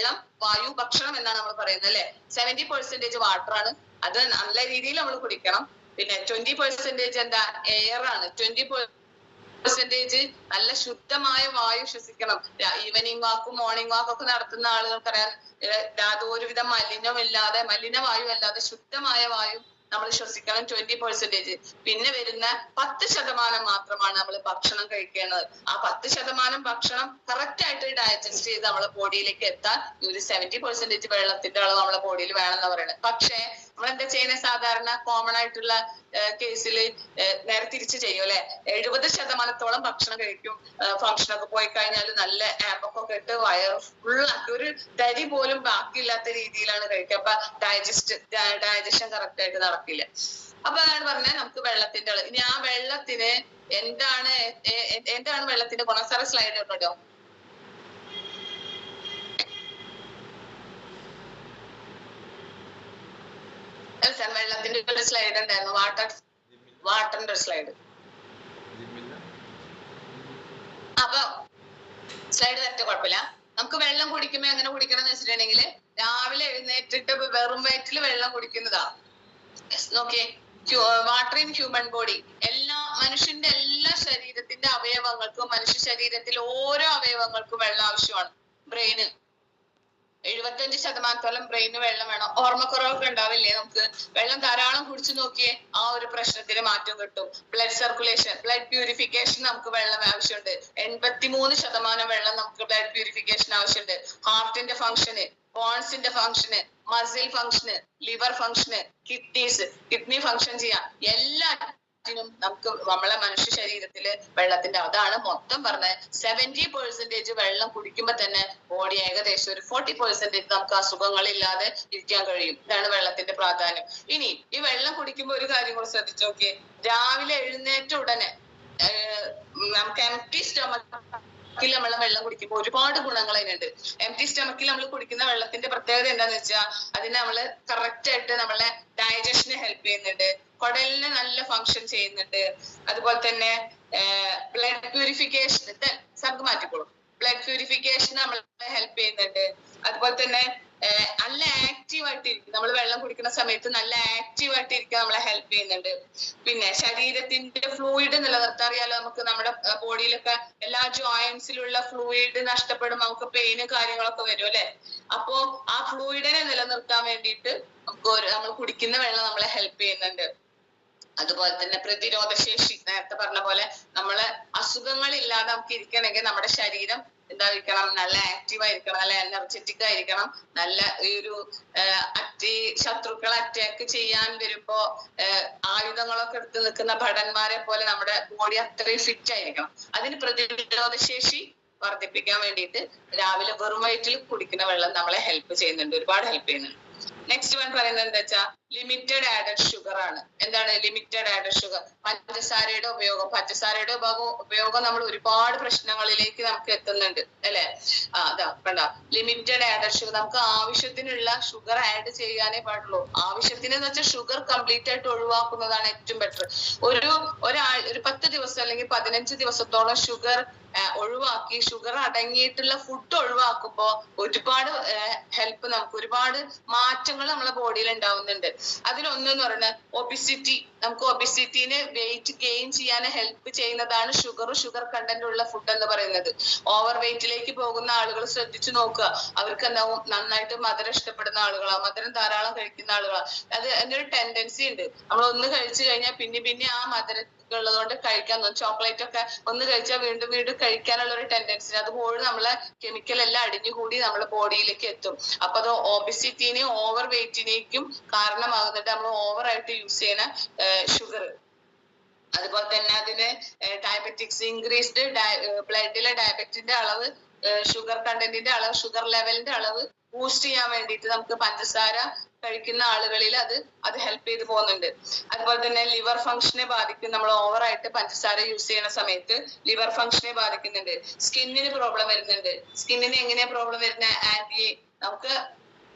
വായു, ഭക്ഷണം എന്നാണ് നമ്മൾ പറയുന്നത് അല്ലെ. 70% വാട്ടർ ആണ്. അത് നല്ല രീതിയിൽ നമ്മൾ കുടിക്കണം. പിന്നെ 20% എന്താ? എയർ ആണ്. 20% നല്ല ശുദ്ധമായ വായു ശ്വസിക്കണം. ഈവനിങ് വാക്കും മോർണിംഗ് വാക്കും ഒക്കെ നടത്തുന്ന ആളുകൾക്കറിയാം, യാതൊരുവിധ മലിനവായു അല്ലാതെ ശുദ്ധമായ വായു നമ്മൾ ശ്വസിക്കണം. 20%. പിന്നെ വരുന്ന 10% മാത്രമാണ് നമ്മൾ ഭക്ഷണം കഴിക്കേണ്ടത്. ആ 10% ഭക്ഷണം കറക്റ്റ് ആയിട്ട് ഡൈജസ്റ്റ് ചെയ്ത് നമ്മളെ ബോഡിയിലേക്ക് എത്താൻ ഒരു 70% വെള്ളത്തിന്റെ അളവ് നമ്മളെ ബോഡിയിൽ വേണമെന്ന് പറയുന്നത്. പക്ഷേ നമ്മൾ എന്താ ചെയ്യുന്നത്? സാധാരണ കോമൺ ആയിട്ടുള്ള കേസിൽ നേരെ തിരിച്ച് ചെയ്യും അല്ലെ. 70% ഭക്ഷണം കഴിക്കും. ഫംഗ്ഷനൊക്കെ പോയി കഴിഞ്ഞാൽ നല്ല ആപ്പൊക്കെ ഇട്ട് വയർ ഫുള്ളാക്കി ഒരു തരി പോലും ബാക്കിയില്ലാത്ത രീതിയിലാണ് കഴിക്കുക. അപ്പൊ ഡൈജഷൻ കറക്റ്റ് ആയിട്ട് നടക്കില്ല. അപ്പൊ അതാണ് പറഞ്ഞത് നമുക്ക് വെള്ളത്തിന്റെ അളവ്. ഇനി ആ വെള്ളത്തിന് എന്താണ് വെള്ളത്തിന്റെ ഗുണം? സാറ് സ്ലൈഡ് ഉണ്ടോ? വെള്ളത്തിന്റെ ഒരു സ്ലൈഡ് ഉണ്ടായിരുന്നു. വാട്ടറിന്റെ ഒരു സ്ലൈഡ്. അപ്പൊ സ്ലൈഡ് തരട്ടെ, കുഴപ്പമില്ല. നമുക്ക് വെള്ളം കുടിക്കുമ്പോ എങ്ങനെ കുടിക്കണം എന്ന് വെച്ചിട്ടുണ്ടെങ്കിൽ, രാവിലെ എഴുന്നേറ്റിട്ട് വെറും വയറ്റിൽ വെള്ളം കുടിക്കുന്നതാ. നോക്കിയേ, വാട്ടർ ഇൻ ഹ്യൂമൻ ബോഡി. മനുഷ്യന്റെ എല്ലാ ശരീരത്തിന്റെ അവയവങ്ങൾക്കും, മനുഷ്യ ശരീരത്തിൽ ഓരോ അവയവങ്ങൾക്കും വെള്ളം ആവശ്യമാണ്. ബ്രെയിന് 75% ബ്രെയിന് വെള്ളം വേണം. ഓർമ്മക്കുറവൊക്കെ ഉണ്ടാവില്ലേ? നമുക്ക് വെള്ളം ധാരാളം കുടിച്ചു നോക്കിയേ, ആ ഒരു പ്രശ്നത്തിന് മാറ്റം കിട്ടും. ബ്ലഡ് സർക്കുലേഷൻ, ബ്ലഡ് പ്യൂരിഫിക്കേഷൻ നമുക്ക് വെള്ളം ആവശ്യമുണ്ട്. 83% വെള്ളം നമുക്ക് ബ്ലഡ് പ്യൂരിഫിക്കേഷൻ ആവശ്യമുണ്ട്. ഹാർട്ടിന്റെ ഫംഗ്ഷന്, ബോൺസിന്റെ ഫംഗ്ഷന്, മസിൽ ഫംഗ്ഷന്, ലിവർ ഫംഗ്ഷന്, കിഡ്നി ഫംഗ്ഷൻ ചെയ്യാം. നമുക്ക് നമ്മളെ മനുഷ്യ ശരീരത്തില് വെള്ളത്തിന്റെ, അതാണ് മൊത്തം പറഞ്ഞത്. 70% വെള്ളം കുടിക്കുമ്പോ തന്നെ ബോഡി ഏകദേശം ഒരു 40% നമുക്ക് അസുഖങ്ങളില്ലാതെ ഇരിക്കാൻ കഴിയും. ഇതാണ് വെള്ളത്തിന്റെ പ്രാധാന്യം. ഇനി ഈ വെള്ളം കുടിക്കുമ്പോ ഒരു കാര്യം കൂടെ ശ്രദ്ധിച്ചു നോക്കിയേ. രാവിലെ എഴുന്നേറ്റ ഉടനെ നമുക്ക് എംപ്റ്റി സ്റ്റൊമക്ക് സ്റ്റമക്കിൽ നമ്മൾ വെള്ളം കുടിക്കുമ്പോൾ ഒരുപാട് ഗുണങ്ങൾ അതിനുണ്ട്. എം ടി സ്റ്റമക്കിൽ നമ്മൾ കുടിക്കുന്ന വെള്ളത്തിന്റെ പ്രത്യേകത എന്താന്ന് വെച്ചാൽ അതിന് നമ്മള് കറക്റ്റ് ആയിട്ട് നമ്മളെ ഡൈജഷനെ ഹെൽപ്പ് ചെയ്യുന്നുണ്ട്, കുടലിന് നല്ല ഫങ്ഷൻ ചെയ്യുന്നുണ്ട്. അതുപോലെ തന്നെ ബ്ലഡ് പ്യൂരിഫിക്കേഷൻ നമുക്ക് മാറ്റിക്കോളും, ബ്ലഡ് പ്യൂരിഫിക്കേഷൻ നമ്മളെ ഹെൽപ്പ് ചെയ്യുന്നുണ്ട്. അതുപോലെ തന്നെ നല്ല ആക്റ്റീവ് ആയിട്ടിരിക്കും, നമ്മൾ വെള്ളം കുടിക്കുന്ന സമയത്ത് നല്ല ആക്റ്റീവ് ആയിട്ടിരിക്കാൻ നമ്മളെ ഹെൽപ്പ് ചെയ്യുന്നുണ്ട്. പിന്നെ ശരീരത്തിന്റെ ഫ്ലൂയിഡ് നിലനിർത്താൻ അറിയാലോ, നമുക്ക് നമ്മുടെ ബോഡിയിലൊക്കെ എല്ലാ ജോയിന്റ്സിലുള്ള ഫ്ലൂയിഡ് നഷ്ടപ്പെടും, നമുക്ക് പെയിന് കാര്യങ്ങളൊക്കെ വരും അല്ലെ. അപ്പോ ആ ഫ്ലൂയിഡിനെ നിലനിർത്താൻ വേണ്ടിയിട്ട് നമ്മൾ കുടിക്കുന്ന വെള്ളം നമ്മളെ ഹെൽപ്പ് ചെയ്യുന്നുണ്ട്. അതുപോലെ തന്നെ പ്രതിരോധ ശേഷി, നേരത്തെ പറഞ്ഞ പോലെ നമ്മള് അസുഖങ്ങൾ ഇല്ലാതെ നമുക്ക് ഇരിക്കണമെങ്കിൽ നമ്മുടെ ശരീരം എന്തായിരിക്കണം, നല്ല ആക്റ്റീവ് ആയിരിക്കണം, നല്ല എനർജറ്റിക് ആയിരിക്കണം, നല്ല ഈ ഒരു ശത്രുക്കളെ അറ്റാക്ക് ചെയ്യാൻ വരുമ്പോ ആയുധങ്ങളൊക്കെ എടുത്ത് നിൽക്കുന്ന ഭടന്മാരെ പോലെ നമ്മുടെ ബോഡി അത്രയും ഫിറ്റ് ആയിരിക്കണം. അതിന് പ്രതിരോധ ശേഷി വർദ്ധിപ്പിക്കാൻ വേണ്ടിയിട്ട് രാവിലെ വെറും വയറ്റിൽ കുടിക്കുന്ന വെള്ളം നമ്മളെ ഹെൽപ്പ് ചെയ്യുന്നുണ്ട്, ഒരുപാട് ഹെൽപ്പ് ചെയ്യുന്നുണ്ട്. നെക്സ്റ്റ് വൺ പറയുന്നത് എന്താ വെച്ചാൽ ലിമിറ്റഡ് ആഡഡ് ഷുഗർ ആണ്. എന്താണ് ലിമിറ്റഡ് ആഡഡ് ഷുഗർ? പഞ്ചസാരയുടെ ഉപയോഗം നമ്മൾ ഒരുപാട് പ്രശ്നങ്ങളിലേക്ക് നമുക്ക് എത്തുന്നുണ്ട് അല്ലെ. അതാ കണ്ട, ലിമിറ്റഡ് ആഡഡ് ഷുഗർ, നമുക്ക് ആവശ്യത്തിനുള്ള ഷുഗർ ആഡ് ചെയ്യാനേ പാടുള്ളൂ. ആവശ്യത്തിന് എന്ന് വെച്ചാൽ ഷുഗർ കംപ്ലീറ്റ് ആയിട്ട് ഒഴിവാക്കുന്നതാണ് ഏറ്റവും ബെറ്റർ. ഒരു 10 ദിവസം അല്ലെങ്കിൽ 15 ദിവസത്തോളം ഷുഗർ ഒഴിവാക്കി, ഷുഗർ അടങ്ങിയിട്ടുള്ള ഫുഡ് ഒഴിവാക്കുമ്പോ ഒരുപാട് ഹെൽപ്പ്, നമുക്ക് ഒരുപാട് മാറ്റങ്ങൾ നമ്മളെ ബോഡിയിൽ ഉണ്ടാവുന്നുണ്ട്. അതിലൊന്നെന്ന് പറയുന്നത് ഒബിസിറ്റി. നമുക്ക് ഒബിസിറ്റിനെ വെയിറ്റ് ഗെയിൻ ചെയ്യാൻ ഹെൽപ്പ് ചെയ്യുന്നതാണ് ഷുഗർ കണ്ടന്റ് ഉള്ള ഫുഡ് എന്ന് പറയുന്നത്. ഓവർ വെയിറ്റിലേക്ക് പോകുന്ന ആളുകൾ ശ്രദ്ധിച്ചു നോക്കുക, അവർക്ക് എന്താവും, നന്നായിട്ട് മധുരം ഇഷ്ടപ്പെടുന്ന ആളുകളാണ്, മധുരം ധാരാളം കഴിക്കുന്ന ആളുകളാണ്. അതിനൊരു ടെൻഡൻസി ഉണ്ട്, നമ്മൾ ഒന്ന് കഴിച്ചു കഴിഞ്ഞാൽ പിന്നെ ആ മധുരം ഉള്ളതുകൊണ്ട് കഴിക്കാൻ തോന്നും. ചോക്ലേറ്റ് ഒക്കെ ഒന്ന് കഴിച്ചാൽ വീണ്ടും കഴിക്കാനുള്ള ഒരു ടെൻഡൻസി, അതുപോലെ നമ്മളെ കെമിക്കൽ എല്ലാം അടിഞ്ഞുകൂടി നമ്മളെ ബോഡിയിലേക്ക് എത്തും. അപ്പൊ അത് ഒബിസിറ്റിനെയും ഓവർ വെയിറ്റിനേക്കും കാരണമാകുന്നുണ്ട്, നമ്മൾ ഓവറായിട്ട് യൂസ് ചെയ്യുന്ന ഷുഗർ. അതുപോലെ തന്നെ അതിന് ഡയബറ്റിക്സ്, ഇൻക്രീസ്ഡ് ബ്ലഡിലെ ഡയബറ്റിന്റെ അളവ്, ഷുഗർ കണ്ടന്റിന്റെ അളവ്, ഷുഗർ ലെവലിന്റെ അളവ് ബൂസ്റ്റ് ചെയ്യാൻ വേണ്ടിയിട്ട് നമുക്ക് പഞ്ചസാര കഴിക്കുന്ന ആളുകളിൽ അത് ഹെൽപ്പ് ചെയ്ത് പോകുന്നുണ്ട്. അതുപോലെ തന്നെ ലിവർ ഫംഗ്ഷനെ ബാധിക്കും, നമ്മൾ ഓവറായിട്ട് പഞ്ചസാര യൂസ് ചെയ്യുന്ന സമയത്ത് ലിവർ ഫംഗ്ഷനെ ബാധിക്കുന്നുണ്ട്. സ്കിന്നിന് പ്രോബ്ലം വരുന്നുണ്ട്. സ്കിന്നിന് എങ്ങനെയാ പ്രോബ്ലം വരുന്നത്? നമുക്ക്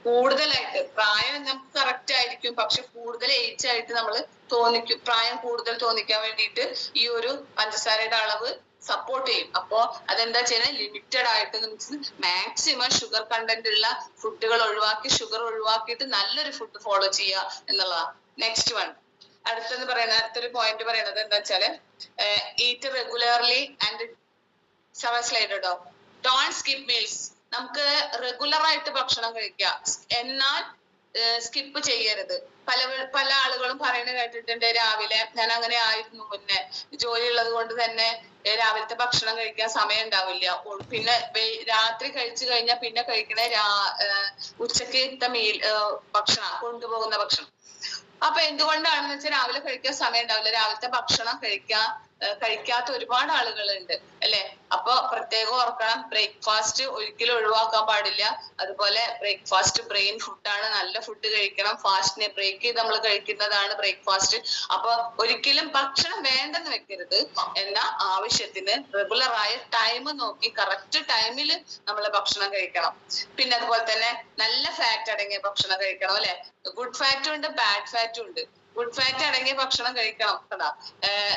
കൂടുതലായിട്ട് പ്രായം നമുക്ക് കറക്റ്റ് ആയിരിക്കും, പക്ഷെ കൂടുതൽ ഏജ് ആയിട്ട് നമ്മൾ തോന്നിക്കും, പ്രായം കൂടുതൽ തോന്നിക്കാൻ വേണ്ടിയിട്ട് ഈ ഒരു പഞ്ചസാരയുടെ അളവ് സപ്പോർട്ട് ചെയ്യും. അപ്പോ അതെന്താ ചെയ്യുന്നത്, ലിമിറ്റഡ് ആയിട്ട് നമുക്ക് മാക്സിമം ഷുഗർ കണ്ടന്റ് ഉള്ള ഫുഡുകൾ ഒഴിവാക്കി, ഷുഗർ ഒഴിവാക്കിയിട്ട് നല്ലൊരു ഫുഡ് ഫോളോ ചെയ്യുക എന്നുള്ളതാണ്. നെക്സ്റ്റ് വൺ, അടുത്തൊരു പോയിന്റ് പറയുന്നത് എന്താ വെച്ചാല് ഈറ്റ് റെഗുലർലി ആൻഡ് സ്ലൈഡോ ഡോണ്ട് സ്കിപ്പ് മീൽസ്. നമുക്ക് റെഗുലർ ആയിട്ട് ഭക്ഷണം കഴിക്കാം, എന്നാൽ സ്കിപ്പ് ചെയ്യരുത്. പല ആളുകളും പറയുന്നത് കേട്ടിട്ടുണ്ട്, രാവിലെ, ഞാൻ അങ്ങനെ ആയിരുന്നു മുന്നേ, ജോലി ഉള്ളത് കൊണ്ട് തന്നെ രാവിലത്തെ ഭക്ഷണം കഴിക്കാൻ സമയം ഉണ്ടാവില്ല, പിന്നെ രാത്രി കഴിച്ചു കഴിഞ്ഞാൽ പിന്നെ കഴിക്കണേ ഉച്ചക്കത്തെ ഭക്ഷണം, കൊണ്ടുപോകുന്ന ഭക്ഷണം. അപ്പൊ എന്തുകൊണ്ടാണെന്ന് വെച്ചാൽ രാവിലെ കഴിക്കാൻ സമയം ഉണ്ടാവില്ല, രാവിലത്തെ ഭക്ഷണം കഴിക്കാത്ത ഒരുപാട് ആളുകളുണ്ട് അല്ലെ. അപ്പൊ പ്രത്യേകം ഓർക്കണം, ബ്രേക്ക്ഫാസ്റ്റ് ഒരിക്കലും ഒഴിവാക്കാൻ പാടില്ല. അതുപോലെ ബ്രേക്ക്ഫാസ്റ്റ് ബ്രെയിൻ ഫുഡാണ്, നല്ല ഫുഡ് കഴിക്കണം. ഫാസ്റ്റിനെ ബ്രേക്ക് ചെയ്ത് നമ്മൾ കഴിക്കുന്നതാണ് ബ്രേക്ക്ഫാസ്റ്റ്. അപ്പൊ ഒരിക്കലും ഭക്ഷണം വേണ്ടെന്ന് വെക്കരുത്, എന്നാൽ ആവശ്യത്തിന് റെഗുലറായ ടൈം നോക്കി കറക്റ്റ് ടൈമിൽ നമ്മൾ ഭക്ഷണം കഴിക്കണം. പിന്നെ അതുപോലെ തന്നെ നല്ല ഫാറ്റ് അടങ്ങിയ ഭക്ഷണം കഴിക്കണം അല്ലെ. ഗുഡ് ഫാറ്റും ഉണ്ട്, ബാഡ് ഫാറ്റും ഉണ്ട്. ഗുഡ് ഫാറ്റ് അടങ്ങിയ ഭക്ഷണം കഴിക്കണം കേട്ടാ.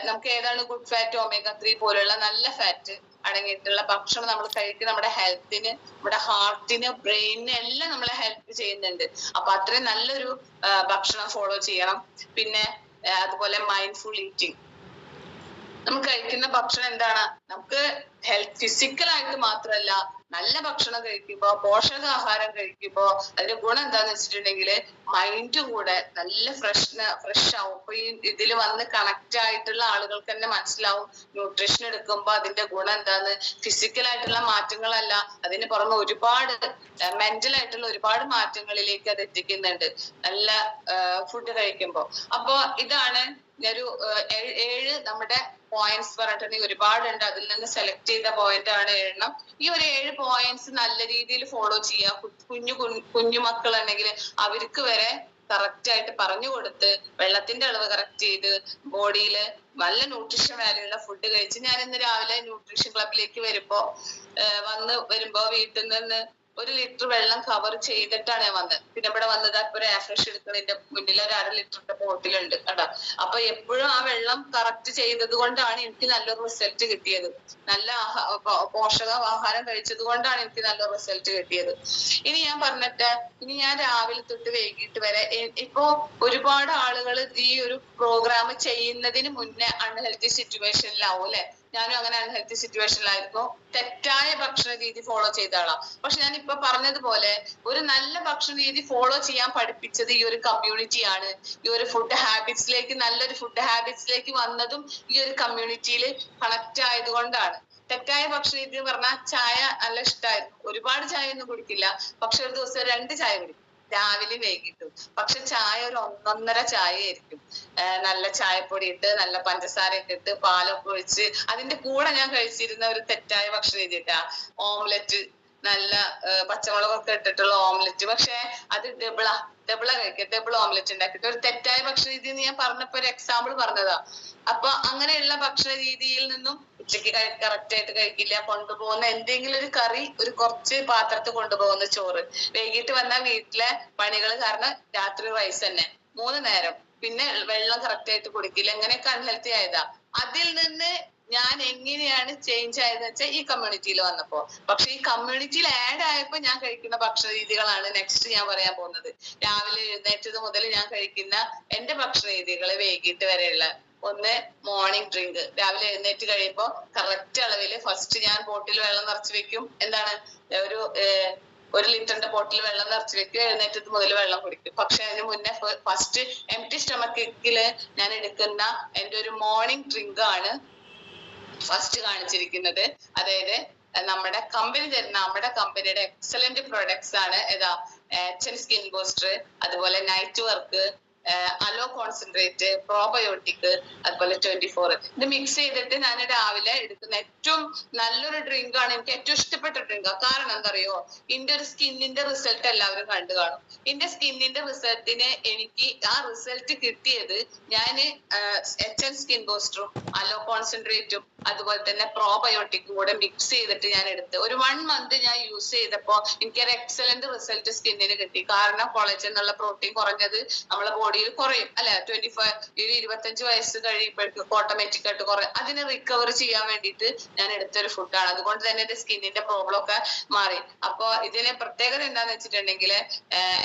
നമുക്ക് ഏതാണ് ഗുഡ് ഫാറ്റ്? ഒമേഗ 3 പോലുള്ള നല്ല ഫാറ്റ് അടങ്ങിയിട്ടുള്ള ഭക്ഷണം നമ്മൾ കഴിക്കുക. നമ്മുടെ ഹെൽത്തിന്, നമ്മുടെ ഹാർട്ടിന്, ബ്രെയിനിന് എല്ലാം നമ്മളെ ഹെൽപ്പ് ചെയ്യുന്നുണ്ട്. അപ്പൊ അത്രയും നല്ലൊരു ഭക്ഷണം ഫോളോ ചെയ്യണം. പിന്നെ അതുപോലെ മൈൻഡ്ഫുൾ ഈറ്റിംഗ്. നമുക്ക് കഴിക്കുന്ന ഭക്ഷണം എന്താണ്, നമുക്ക് ഫിസിക്കലായിട്ട് മാത്രമല്ല, നല്ല ഭക്ഷണം കഴിക്കുമ്പോ, പോഷകാഹാരം കഴിക്കുമ്പോ അതിന്റെ ഗുണം എന്താന്ന് വെച്ചിട്ടുണ്ടെങ്കിൽ മൈൻഡും കൂടെ നല്ല ഫ്രഷ് ആവും. ഇപ്പൊ ഇതിൽ വന്ന് കണക്ട് ആയിട്ടുള്ള ആളുകൾക്ക് തന്നെ മനസ്സിലാവും, ന്യൂട്രീഷൻ എടുക്കുമ്പോ അതിന്റെ ഗുണം എന്താന്ന്. ഫിസിക്കലായിട്ടുള്ള മാറ്റങ്ങളല്ല, അതിന് പുറമെ ഒരുപാട് മെന്റൽ ആയിട്ടുള്ള ഒരുപാട് മാറ്റങ്ങളിലേക്ക് അത് എത്തിക്കുന്നുണ്ട് നല്ല ഫുഡ് കഴിക്കുമ്പോ. അപ്പൊ ഇതാണ് ഒരു 7 നമ്മുടെ പോയിന്റ്സ് പറഞ്ഞിട്ടുണ്ടെങ്കിൽ ഒരുപാടുണ്ട്, അതിൽ നിന്ന് സെലക്ട് ചെയ്ത പോയിന്റ് ആണ് 7 ഈ ഒരു 7 പോയിന്റ്സ് നല്ല രീതിയിൽ ഫോളോ ചെയ്യുക. കുഞ്ഞു മക്കളുണ്ടെങ്കിൽ അവർക്ക് വരെ കറക്റ്റ് ആയിട്ട് പറഞ്ഞു കൊടുത്ത് വെള്ളത്തിന്റെ അളവ് കറക്റ്റ് ചെയ്ത് ബോഡിയിൽ നല്ല ന്യൂട്രീഷൻ വാല്യൂ ഉള്ള ഫുഡ് കഴിച്ച് ഞാൻ ഇന്ന് രാവിലെ ന്യൂട്രീഷൻ ക്ലബിലേക്ക് വരുമ്പോ വീട്ടിൽ നിന്ന് 1 ലിറ്റർ വെള്ളം കവർ ചെയ്തിട്ടാണ് ഞാൻ വന്നത്. പിന്നെ ഇവിടെ വന്നത് അപ്പൊ ഒരു ഫ്രഷ് എടുക്കുന്നതിന്റെ മുന്നിൽ ഒരു 1/2 ലിറ്ററിന്റെ ബോട്ടിലുണ്ട് കേട്ടോ. അപ്പൊ എപ്പോഴും ആ വെള്ളം കറക്റ്റ് ചെയ്തത് കൊണ്ടാണ് എനിക്ക് നല്ലൊരു റിസൾട്ട് കിട്ടിയത്. നല്ല പോഷകാഹാരം കഴിച്ചത് കൊണ്ടാണ് എനിക്ക് നല്ല റിസൾട്ട് കിട്ടിയത്. ഇനി ഞാൻ പറഞ്ഞിട്ട് ഇനി ഞാൻ രാവിലെ തൊട്ട് വൈകിട്ട് വരെ ഇപ്പോ ഒരുപാട് ആളുകൾ ഈ ഒരു പ്രോഗ്രാം ചെയ്യുന്നതിന് മുന്നേ അൺഹെൽത്തി സിറ്റുവേഷനിലാവും അല്ലെ. ഞാനും അങ്ങനെ അൺഹെൽത്തി സിറ്റുവേഷനിലായിരുന്നു. തെറ്റായ ഭക്ഷണ രീതി ഫോളോ ചെയ്ത ആളാ. പക്ഷെ ഞാൻ ഇപ്പൊ പറഞ്ഞതുപോലെ ഒരു നല്ല ഭക്ഷണ രീതി ഫോളോ ചെയ്യാൻ പഠിപ്പിച്ചത് ഈ ഒരു കമ്മ്യൂണിറ്റിയാണ്. ഈ ഒരു ഫുഡ് ഹാബിറ്റ്സിലേക്ക് നല്ലൊരു ഫുഡ് ഹാബിറ്റ്സിലേക്ക് വന്നതും ഈ ഒരു കമ്മ്യൂണിറ്റിയിൽ കണക്ട് ആയതുകൊണ്ടാണ്. തെറ്റായ ഭക്ഷണ രീതി എന്ന് പറഞ്ഞാൽ ചായ നല്ല ഇഷ്ടമായിരുന്നു. ഒരുപാട് ചായ ഒന്നും കുടിക്കില്ല. പക്ഷെ ഒരു ദിവസം 2 ചായ കുടിക്കും, രാവിലെ വൈകിട്ടും. പക്ഷെ ചായ ഒരു 1.5 ചായ ആയിരിക്കും. നല്ല ചായപ്പൊടി ഇട്ട് നല്ല പഞ്ചസാരയൊക്കെ ഇട്ട് പാലൊക്കെ ഒഴിച്ച് അതിന്റെ കൂടെ ഞാൻ കഴിച്ചിരുന്ന ഒരു തെറ്റായ ഭക്ഷണ രീതി ഇട്ടാ ഓംലെറ്റ്, നല്ല പച്ചമുളകൊക്കെ ഇട്ടിട്ടുള്ള ഓംലെറ്റ്. പക്ഷെ അത് ഡബിളാ കഴിക്കുക. ഡബിൾ ഓംലെറ്റ് ഉണ്ടാക്കിയിട്ട് ഒരു തെറ്റായ ഭക്ഷണ രീതി എന്ന് ഞാൻ പറഞ്ഞപ്പോ ഒരു എക്സാമ്പിൾ പറഞ്ഞതാ. അപ്പൊ അങ്ങനെയുള്ള ഭക്ഷണ രീതിയിൽ നിന്നും ഉച്ചക്ക് കറക്റ്റ് ആയിട്ട് കഴിക്കില്ല. കൊണ്ടുപോകുന്ന എന്തെങ്കിലും ഒരു കറി ഒരു കുറച്ച് പാത്രത്തിൽ കൊണ്ടുപോകുന്ന ചോറ്, വൈകിട്ട് വന്നാൽ വീട്ടിലെ പണികൾ കാരണം രാത്രി റൈസ് തന്നെ 3 നേരം, പിന്നെ വെള്ളം കറക്റ്റ് ആയിട്ട് കുടിക്കില്ല. എങ്ങനെയൊക്കെ അൺഹെൽത്തി ആയതാ. അതിൽ നിന്ന് ഞാൻ എങ്ങനെയാണ് ചേഞ്ച് ആയതെന്ന് വെച്ചാൽ ഈ കമ്മ്യൂണിറ്റിയിൽ വന്നപ്പോ. പക്ഷെ ഈ കമ്മ്യൂണിറ്റിയിൽ ആഡ് ആയപ്പോ ഞാൻ കഴിക്കുന്ന ഭക്ഷണ രീതികളാണ് നെക്സ്റ്റ് ഞാൻ പറയാൻ പോകുന്നത്. രാവിലെ എഴുന്നേറ്റത് മുതൽ ഞാൻ കഴിക്കുന്ന എന്റെ ഭക്ഷണ രീതികൾ വൈകിട്ട് വരെയുള്ള ഒന്ന് മോർണിംഗ് ഡ്രിങ്ക്. രാവിലെ എഴുന്നേറ്റ് കഴിയുമ്പോൾ കറക്റ്റ് അളവില് ഫസ്റ്റ് ഞാൻ ബോട്ടിൽ വെള്ളം നിറച്ച് വെക്കും. എന്താണ് ഒരു 1 ലിറ്ററിന്റെ ബോട്ടിൽ വെള്ളം നിറച്ച് വെക്കും. എഴുന്നേറ്റത് മുതൽ വെള്ളം കുടിക്കും. പക്ഷെ അതിന് മുന്നേ ഫസ്റ്റ് എംപ്റ്റി സ്റ്റൊമക്കില് ഞാൻ എടുക്കുന്ന എന്റെ ഒരു മോർണിംഗ് ഡ്രിങ്ക് ആണ് ഫസ്റ്റ് കാണിച്ചിരിക്കുന്നത്. അതായത് നമ്മുടെ കമ്പനി തരുന്ന നമ്മുടെ കമ്പനിയുടെ എക്സലന്റ് പ്രൊഡക്ട്സ് ആണ്. ഏതാ HN സ്കിൻ ബൂസ്റ്റർ, അതുപോലെ night work, hello concentrate, probiotic, അതുപോലെ 24. ഇത് മിക്സ് ചെയ്തിട്ട് ഞാൻ രാവിലെ എടുക്കുന്ന ഏറ്റവും നല്ലൊരു ഡ്രിങ്ക് ആണ്. എനിക്ക് ഏറ്റവും ഇഷ്ടപ്പെട്ട ഡ്രിങ്ക്. കാരണം എന്താ അറിയോ, എന്റെ ഒരു സ്കിന്നിന്റെ റിസൾട്ട് എല്ലാവരും കണ്ടു കാണും. എന്റെ സ്കിന്നിന്റെ റിസൾട്ടിന് എനിക്ക് ആ റിസൾട്ട് കിട്ടിയത് ഞാൻ HN സ്കിൻ ബൂസ്റ്ററും അലോ കോൺസെൻട്രേറ്റും അതുപോലെ തന്നെ പ്രോബയോട്ടിക്കും കൂടെ മിക്സ് ചെയ്തിട്ട് ഞാൻ എടുത്ത് ഒരു 1 മന്ത് ഞാൻ യൂസ് ചെയ്തപ്പോ എനിക്കൊരു എക്സലന്റ് റിസൾട്ട് സ്കിന്നിന് കിട്ടി. കാരണം കൊളാജൻ എന്നുള്ള പ്രോട്ടീൻ കുറഞ്ഞത് നമ്മളെ ബോഡിയിൽ കുറയും അല്ലെ. 25 വയസ്സ് കഴിയുമ്പോഴേക്കും ഓട്ടോമാറ്റിക് ആയിട്ട് കുറയും. അതിനെ റിക്കവർ ചെയ്യാൻ വേണ്ടിയിട്ട് ഞാൻ എടുത്തൊരു ഫുഡാണ്. അതുകൊണ്ട് തന്നെ എന്റെ സ്കിന്നിന്റെ പ്രോബ്ലം ഒക്കെ മാറി. അപ്പൊ ഇതിന് പ്രത്യേകത എന്താന്ന് വെച്ചിട്ടുണ്ടെങ്കിൽ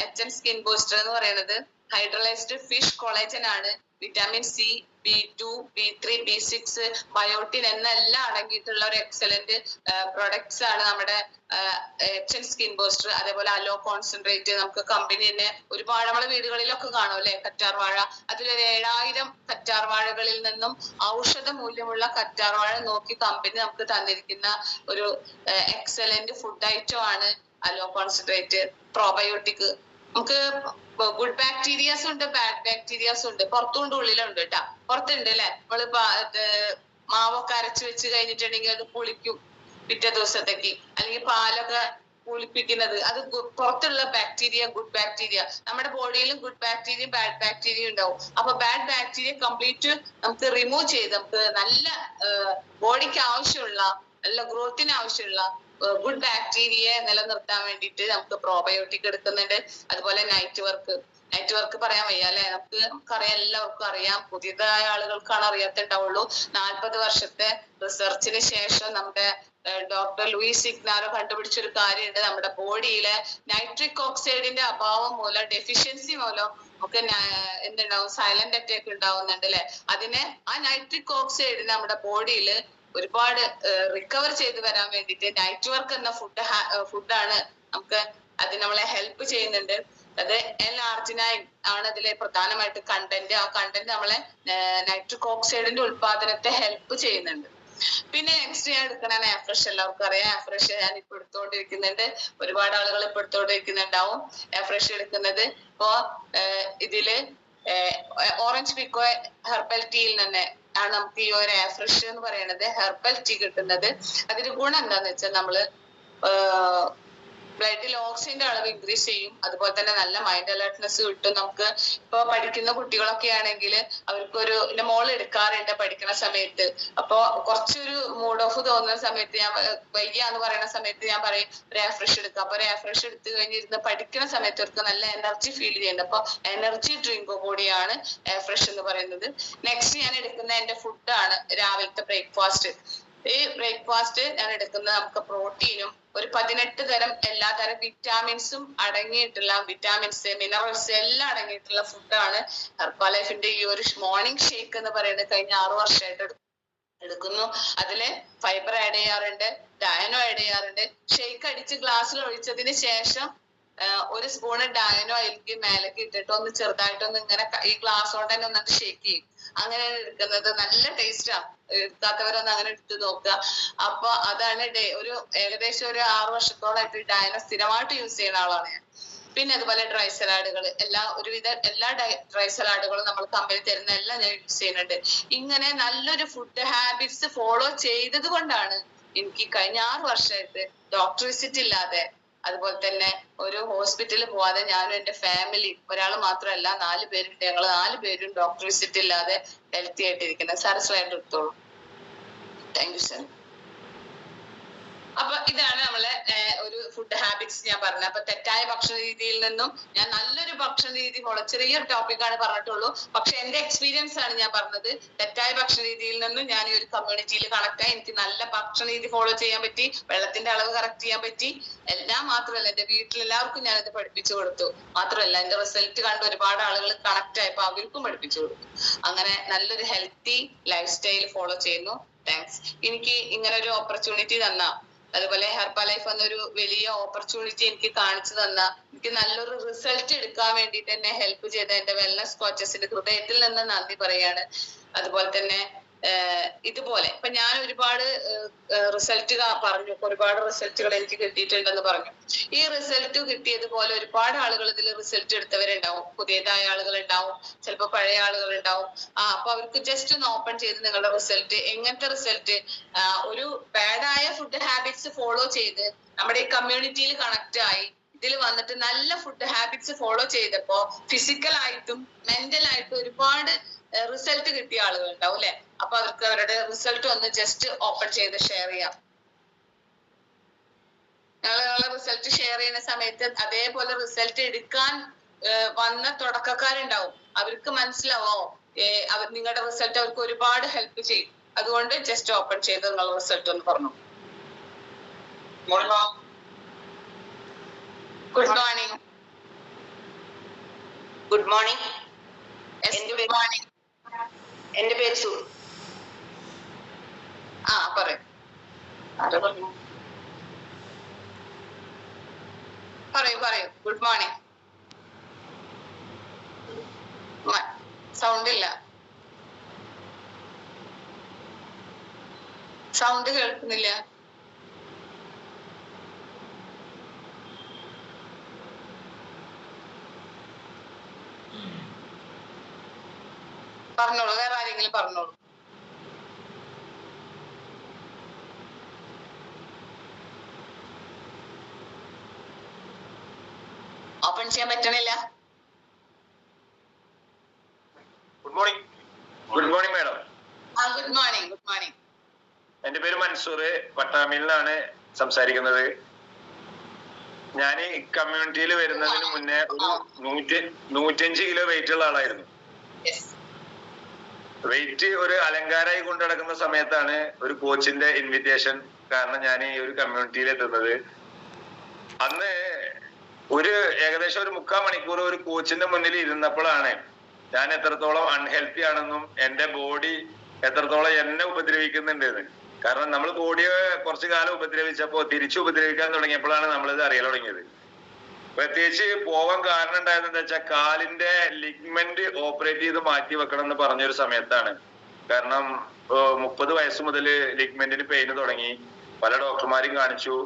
HN സ്കിൻ ബൂസ്റ്റർ എന്ന് പറയുന്നത് ഹൈഡ്രലൈസ്ഡ് ഫിഷ് കൊളാജൻ ആണ്. Vitamin C, B2, B3, B6, biotin എന്നെല്ലാം അടങ്ങിയിട്ടുള്ള ഒരു എക്സലന്റ് പ്രൊഡക്ട്സ് ആണ് നമ്മുടെ HN സ്കിൻ ബൂസ്റ്റർ. അതേപോലെ അലോ കോൺസെൻട്രേറ്റ് നമുക്ക് കമ്പനി തന്നെ ഒരുപാട് നമ്മളെ വീടുകളിലൊക്കെ കാണും അല്ലെ. കറ്റാർ വാഴ, അതിലൊരു 7000 കറ്റാർ വാഴകളിൽ നിന്നും ഔഷധ മൂല്യമുള്ള കറ്റാർ വാഴ നോക്കി കമ്പനി നമുക്ക് തന്നിരിക്കുന്ന ഒരു എക്സലന്റ് ഫുഡ് ഐറ്റം ആണ് അലോ കോൺസെൻട്രേറ്റ്. പ്രോബയോട്ടിക്, നമുക്ക് ഗുഡ് ബാക്ടീരിയാസ് ഉണ്ട്, ബാഡ് ബാക്ടീരിയാസ് ഉണ്ട്. പുറത്തുകൊണ്ട് ഉള്ളിലുണ്ട് കേട്ടാ. പുറത്തുണ്ട് അല്ലെ. നമ്മള് മാവൊക്കെ അരച്ചു വെച്ച് കഴിഞ്ഞിട്ടുണ്ടെങ്കിൽ അത് പുളിക്കും പിറ്റേ ദിവസത്തേക്ക്. അല്ലെങ്കിൽ പാലൊക്കെ പുളിപ്പിക്കുന്നത് അത് പുറത്തുള്ള ബാക്ടീരിയ, ഗുഡ് ബാക്ടീരിയ. നമ്മുടെ ബോഡിയിലും ഗുഡ് ബാക്ടീരിയയും ബാഡ് ബാക്ടീരിയ ഉണ്ടാവും. അപ്പൊ ബാഡ് ബാക്ടീരിയ കംപ്ലീറ്റ് നമുക്ക് റിമൂവ് ചെയ്ത് നമുക്ക് നല്ല ബോഡിക്ക് ആവശ്യമുള്ള നല്ല ഗ്രോത്തിന് ആവശ്യമുള്ള ഗുഡ് ബാക്ടീരിയയെ നിലനിർത്താൻ വേണ്ടിയിട്ട് നമുക്ക് പ്രോബയോട്ടിക് എടുക്കുന്നുണ്ട്. അതുപോലെ നൈറ്റ് വർക്ക് പറയാൻ വയ്യ അല്ലെ. നമുക്കറിയാം, എല്ലാവർക്കും അറിയാം. പുതിയതായ ആളുകൾക്കാണ് അറിയാത്തുണ്ടാവുള്ളൂ. 40 വർഷത്തെ റിസർച്ചിന് ശേഷം നമ്മുടെ ഡോക്ടർ ലൂയിസ് ഇഗ്നാരോ കണ്ടുപിടിച്ചൊരു കാര്യമുണ്ട്. നമ്മുടെ ബോഡിയിലെ നൈട്രിക് ഓക്സൈഡിന്റെ അഭാവം മൂലം, ഡെഫിഷ്യൻസി മൂലം നമുക്ക് എന്തുണ്ടാവും, സൈലന്റ് അറ്റാക്ക് ഉണ്ടാവുന്നുണ്ട് അല്ലെ. അതിനെ ആ നൈട്രിക് ഓക്സൈഡ് നമ്മുടെ ബോഡിയിൽ ഒരുപാട് റിക്കവർ ചെയ്ത് വരാൻ വേണ്ടിയിട്ട് നൈറ്റ് വർക്ക് എന്ന ഫുഡാണ് നമുക്ക് അത് നമ്മളെ ഹെൽപ്പ് ചെയ്യുന്നുണ്ട്. അത് L-arginine ആണ് അതിലെ പ്രധാനമായിട്ട് കണ്ടന്റ്. ആ കണ്ടന്റ് നമ്മളെ നൈട്രിക് ഓക്സൈഡിന്റെ ഉത്പാദനത്തെ ഹെൽപ്പ് ചെയ്യുന്നുണ്ട്. പിന്നെ നെക്സ്റ്റ് ഞാൻ എടുക്കണ ആഫ്രഷ്. എല്ലാവർക്കും അറിയാം ആഫ്രഷ് ഞാൻ ഇപ്പൊ എടുത്തുകൊണ്ടിരിക്കുന്നുണ്ട്. ഒരുപാട് ആളുകൾ ഇപ്പൊ എടുത്തുകൊണ്ടിരിക്കുന്നുണ്ടാവും ആഫ്രഷ് എടുക്കുന്നത്. ഇപ്പോ ഇതില് ഓറഞ്ച് പിക്കോ ഹെർബൽ ടീയിൽ തന്നെ ആണ് നമുക്ക് ഈ ഒരു ആഫ്രഷ് എന്ന് പറയുന്നത് ഹെർബൽ ടീ കിട്ടുന്നത്. അതിന്റെ ഗുണം എന്താന്ന് വെച്ചാൽ നമ്മള് ബ്ലഡിൽ ഓക്സിജന്റെ അളവ് ഇൻക്രീസ് ചെയ്യും. അതുപോലെ തന്നെ നല്ല മൈൻഡ് അലേർട്ട്നെസ് കിട്ടും. നമുക്ക് ഇപ്പൊ പഠിക്കുന്ന കുട്ടികളൊക്കെ ആണെങ്കിൽ അവർക്കൊരു എന്റെ മോള് എടുക്കാറുണ്ട് പഠിക്കുന്ന സമയത്ത്. അപ്പൊ കുറച്ചൊരു മൂഡ് ഓഫ് തോന്നുന്ന സമയത്ത് ഞാൻ വയ്യാന്ന് പറയുന്ന സമയത്ത് ഞാൻ പറയും റെഫ്രഷ് എടുക്കുക. അപ്പൊ റെഫ്രഷ് എടുത്ത് കഴിഞ്ഞിരുന്ന് പഠിക്കുന്ന സമയത്ത് അവർക്ക് നല്ല എനർജി ഫീൽ ചെയ്യുന്നുണ്ട്. അപ്പൊ എനർജി ഡ്രിങ്ക് കൂടിയാണ് റെഫ്രഷ് എന്ന് പറയുന്നത്. നെക്സ്റ്റ് ഞാൻ എടുക്കുന്ന എന്റെ ഫുഡാണ് രാവിലത്തെ ബ്രേക്ക്ഫാസ്റ്റ്. ഈ ബ്രേക്ക്ഫാസ്റ്റ് ഞാൻ എടുക്കുന്നത് നമുക്ക് പ്രോട്ടീനും ഒരു 18 തരം എല്ലാ തരം വിറ്റാമിൻസും അടങ്ങിയിട്ടുള്ള വിറ്റാമിൻസ് മിനറൽസ് എല്ലാം അടങ്ങിയിട്ടുള്ള ഫുഡാണ് ഹെർബലൈഫിന്റെ ഈ ഒരു മോർണിംഗ് ഷേക്ക് എന്ന് പറയുന്നത് കഴിഞ്ഞ 6 വർഷമായിട്ട് എടുക്കുന്നു. അതില് ഫൈബർ ആഡ് ചെയ്യാറുണ്ട്, ഡയനോ ആഡ് ചെയ്യാറുണ്ട്. ഷേക്ക് അടിച്ച് ഗ്ലാസ്സിൽ ഒഴിച്ചതിന് ശേഷം ഒരു സ്പൂണ് ഡയനോ അതിലേക്ക് മേലേക്ക് ഇട്ടിട്ട് ഒന്ന് ചെറുതായിട്ടൊന്ന് ഇങ്ങനെ ഈ ഗ്ലാസ് കൊണ്ട് തന്നെ ഒന്നിട്ട് ഷേക്ക് ചെയ്യും. അങ്ങനെ എടുക്കുന്നത് നല്ല ടേസ്റ്റാ. എടുക്കാത്തവരൊന്ന് അങ്ങനെ എടുത്ത് നോക്കുക. അപ്പൊ അതാണ് ഒരു ഏകദേശം ഒരു 6 വർഷത്തോളമായിട്ട് ഡയനോ സ്ഥിരമായിട്ട് യൂസ് ചെയ്യുന്ന ആളാണ് ഞാൻ. പിന്നെ അതുപോലെ ഡ്രൈ സലാഡുകൾ ഒരുവിധ എല്ലാ ഡ്രൈ സലാഡുകളും നമ്മൾ കമ്പനി തരുന്ന എല്ലാം ഞാൻ യൂസ് ചെയ്യുന്നുണ്ട്. ഇങ്ങനെ നല്ലൊരു ഫുഡ് ഹാബിറ്റ്സ് ഫോളോ ചെയ്തത് കൊണ്ടാണ് എനിക്ക് കഴിഞ്ഞ 6 വർഷമായിട്ട് ഡോക്ടർ വിസിറ്റ് ഇല്ലാതെ അതുപോലെ തന്നെ ഒരു ഹോസ്പിറ്റലിൽ പോവാതെ ഞാനും എന്റെ ഫാമിലി ഒരാൾ മാത്രമല്ല 4 പേരുണ്ട്. ഞങ്ങൾ 4 പേരും ഡോക്ടർ വിസിറ്റ് ഇല്ലാതെ ഹെൽത്തി ആയിട്ടിരിക്കുന്നത്. സാർ സ്ലൈഡ് എടുത്തോളൂ. Thank you sir. അപ്പൊ ഇതാണ് നമ്മളെ ഒരു ഫുഡ് ഹാബിറ്റ്സ് ഞാൻ പറഞ്ഞത്. അപ്പൊ തെറ്റായ ഭക്ഷണ രീതിയിൽ നിന്നും ഞാൻ നല്ലൊരു ഭക്ഷണ രീതി ചെറിയൊരു ടോപ്പിക്കാണ് പറഞ്ഞിട്ടുള്ളൂ. പക്ഷെ എന്റെ എക്സ്പീരിയൻസ് ആണ് ഞാൻ പറഞ്ഞത്. തെറ്റായ ഭക്ഷണ രീതിയിൽ നിന്നും ഞാൻ ഈ ഒരു കമ്മ്യൂണിറ്റിയിൽ കണക്ട് ആയി എനിക്ക് നല്ല ഭക്ഷണ രീതി ഫോളോ ചെയ്യാൻ പറ്റി. വെള്ളത്തിന്റെ അളവ് കറക്റ്റ് ചെയ്യാൻ പറ്റി. എല്ലാം മാത്രമല്ല എന്റെ വീട്ടിലെല്ലാവർക്കും ഞാനത് പഠിപ്പിച്ചു കൊടുത്തു. മാത്രമല്ല എന്റെ റിസൾട്ട് കണ്ട് ഒരുപാട് ആളുകൾ കണക്ട് ആയപ്പോ അവർക്കും പഠിപ്പിച്ചു കൊടുത്തു. അങ്ങനെ നല്ലൊരു ഹെൽത്തി ലൈഫ് സ്റ്റൈൽ ഫോളോ ചെയ്യുന്നു. താങ്ക്സ്. എനിക്ക് ഇങ്ങനെ ഒരു ഓപ്പർച്യൂണിറ്റി തന്ന അതുപോലെ ഹെർബലൈഫ് എന്നൊരു വലിയ ഓപ്പർച്യൂണിറ്റി എനിക്ക് കാണിച്ചു തന്ന എനിക്ക് നല്ലൊരു റിസൾട്ട് എടുക്കാൻ വേണ്ടിയിട്ട് എന്നെ ഹെൽപ്പ് ചെയ്ത എന്റെ വെൽനസ് കോച്ചസിന്റെ ഹൃദയത്തിൽ നിന്ന് നന്ദി പറയാണ്. അതുപോലെ തന്നെ ഇതുപോലെ ഇപ്പൊ ഞാൻ ഒരുപാട് റിസൾട്ട് പറഞ്ഞു, ഒരുപാട് റിസൾട്ടുകൾ എനിക്ക് കിട്ടിയിട്ടുണ്ടെന്ന് പറഞ്ഞു. ഈ റിസൾട്ട് കിട്ടിയതുപോലെ ഒരുപാട് ആളുകൾ ഇതിൽ റിസൾട്ട് എടുത്തവരുണ്ടാവും. പുതിയതായ ആളുകൾ ഉണ്ടാവും, ചിലപ്പോ പഴയ ആളുകൾ ഉണ്ടാവും. അപ്പൊ അവർക്ക് ജസ്റ്റ് ഒന്ന് ഓപ്പൺ ചെയ്ത് നിങ്ങളുടെ റിസൾട്ട് എങ്ങനത്തെ റിസൾട്ട് ഒരു ബാഡായ ഫുഡ് ഹാബിറ്റ്സ് ഫോളോ ചെയ്ത് നമ്മുടെ ഈ കമ്മ്യൂണിറ്റിയിൽ കണക്ട് ആയി ഇതിൽ വന്നിട്ട് നല്ല ഫുഡ് ഹാബിറ്റ്സ് ഫോളോ ചെയ്തപ്പോ ഫിസിക്കൽ ആയിട്ടും മെന്റൽ ആയിട്ടും ഒരുപാട് റിസൾട്ട് കിട്ടിയ ആളുകൾ ഉണ്ടാവും അല്ലെ. അപ്പൊ അവർക്ക് അവരുടെ റിസൾട്ട് ഒന്ന് ജസ്റ്റ് ഓപ്പൺ ചെയ്ത് ഷെയർ ചെയ്യാം. നിങ്ങളുടെ റിസൾട്ട് ഷെയർ ചെയ്യുന്ന സമയത്ത് അതേപോലെ റിസൾട്ട് എടുക്കാൻ വന്ന തുടക്കക്കാരുണ്ടാവും. അവർക്ക് മനസ്സിലാവോ നിങ്ങളുടെ റിസൾട്ട് അവർക്ക് ഒരുപാട് ഹെൽപ്പ് ചെയ്യും. അതുകൊണ്ട് ജസ്റ്റ് ഓപ്പൺ ചെയ്ത് നിങ്ങളുടെ റിസൾട്ട് ഒന്ന് പറഞ്ഞു. Good morning. Good morning. Good morning. എന്റെ പേര് സു. പറയൂ. പറയൂ. Good morning. സൗണ്ട് ഇല്ല. സൗണ്ട് കേൾക്കുന്നില്ല. പറഞ്ഞോളൂ. വേറെ ആരെങ്കിലും പറഞ്ഞോളൂ. ഓപ്പൺ ചെയ്യാൻ പറ്റണില്ല. Good morning. Good morning madam. Good morning. Good morning. എന്റെ പേര് മൻസൂർ, പട്ടാമ്പിയിൽ നിന്നാണ് സംസാരിക്കുന്നത്. ഞാൻ ഈ കമ്മ്യൂണിറ്റിയിൽ വരുന്നതിന് മുന്നേ ഒരു 105 കിലോ വെയിറ്റ് ഉള്ള ആളായിരുന്നു. വെയിറ്റ് ഒരു അലങ്കാരമായി കൊണ്ടു നടക്കുന്ന സമയത്താണ് ഒരു കോച്ചിന്റെ ഇൻവിറ്റേഷൻ കാരണം ഞാൻ ഈ ഒരു കമ്മ്യൂണിറ്റിയിൽ എത്തുന്നത്. അന്ന് ഏകദേശം ഒരു 3/4 മണിക്കൂർ ഒരു കോച്ചിന്റെ മുന്നിൽ ഇരുന്നപ്പോഴാണ് ഞാൻ എത്രത്തോളം അൺഹെൽത്തി ആണെന്നും എന്റെ ബോഡി എത്രത്തോളം എന്നെ ഉപദ്രവിക്കുന്നുണ്ടെന്ന്. കാരണം നമ്മൾ ബോഡിയെ കുറച്ചു കാലം ഉപദ്രവിച്ചപ്പോ തിരിച്ചു ഉപദ്രവിക്കാൻ തുടങ്ങിയപ്പോഴാണ് നമ്മളിത് അറിയാൻ തുടങ്ങിയത്. പ്രത്യേകിച്ച് പോവാൻ കാരണം ഉണ്ടായത് എന്താ വെച്ചാൽ കാലിന്റെ ലിഗ്മെന്റ് ഓപ്പറേറ്റ് ചെയ്ത് മാറ്റി വെക്കണം എന്ന് പറഞ്ഞൊരു സമയത്താണ്. കാരണം 30 വയസ്സ് മുതൽ ലിഗ്മെന്റിന് പെയിന് തുടങ്ങി. പല ഡോക്ടർമാരെയും കാണിച്ചു.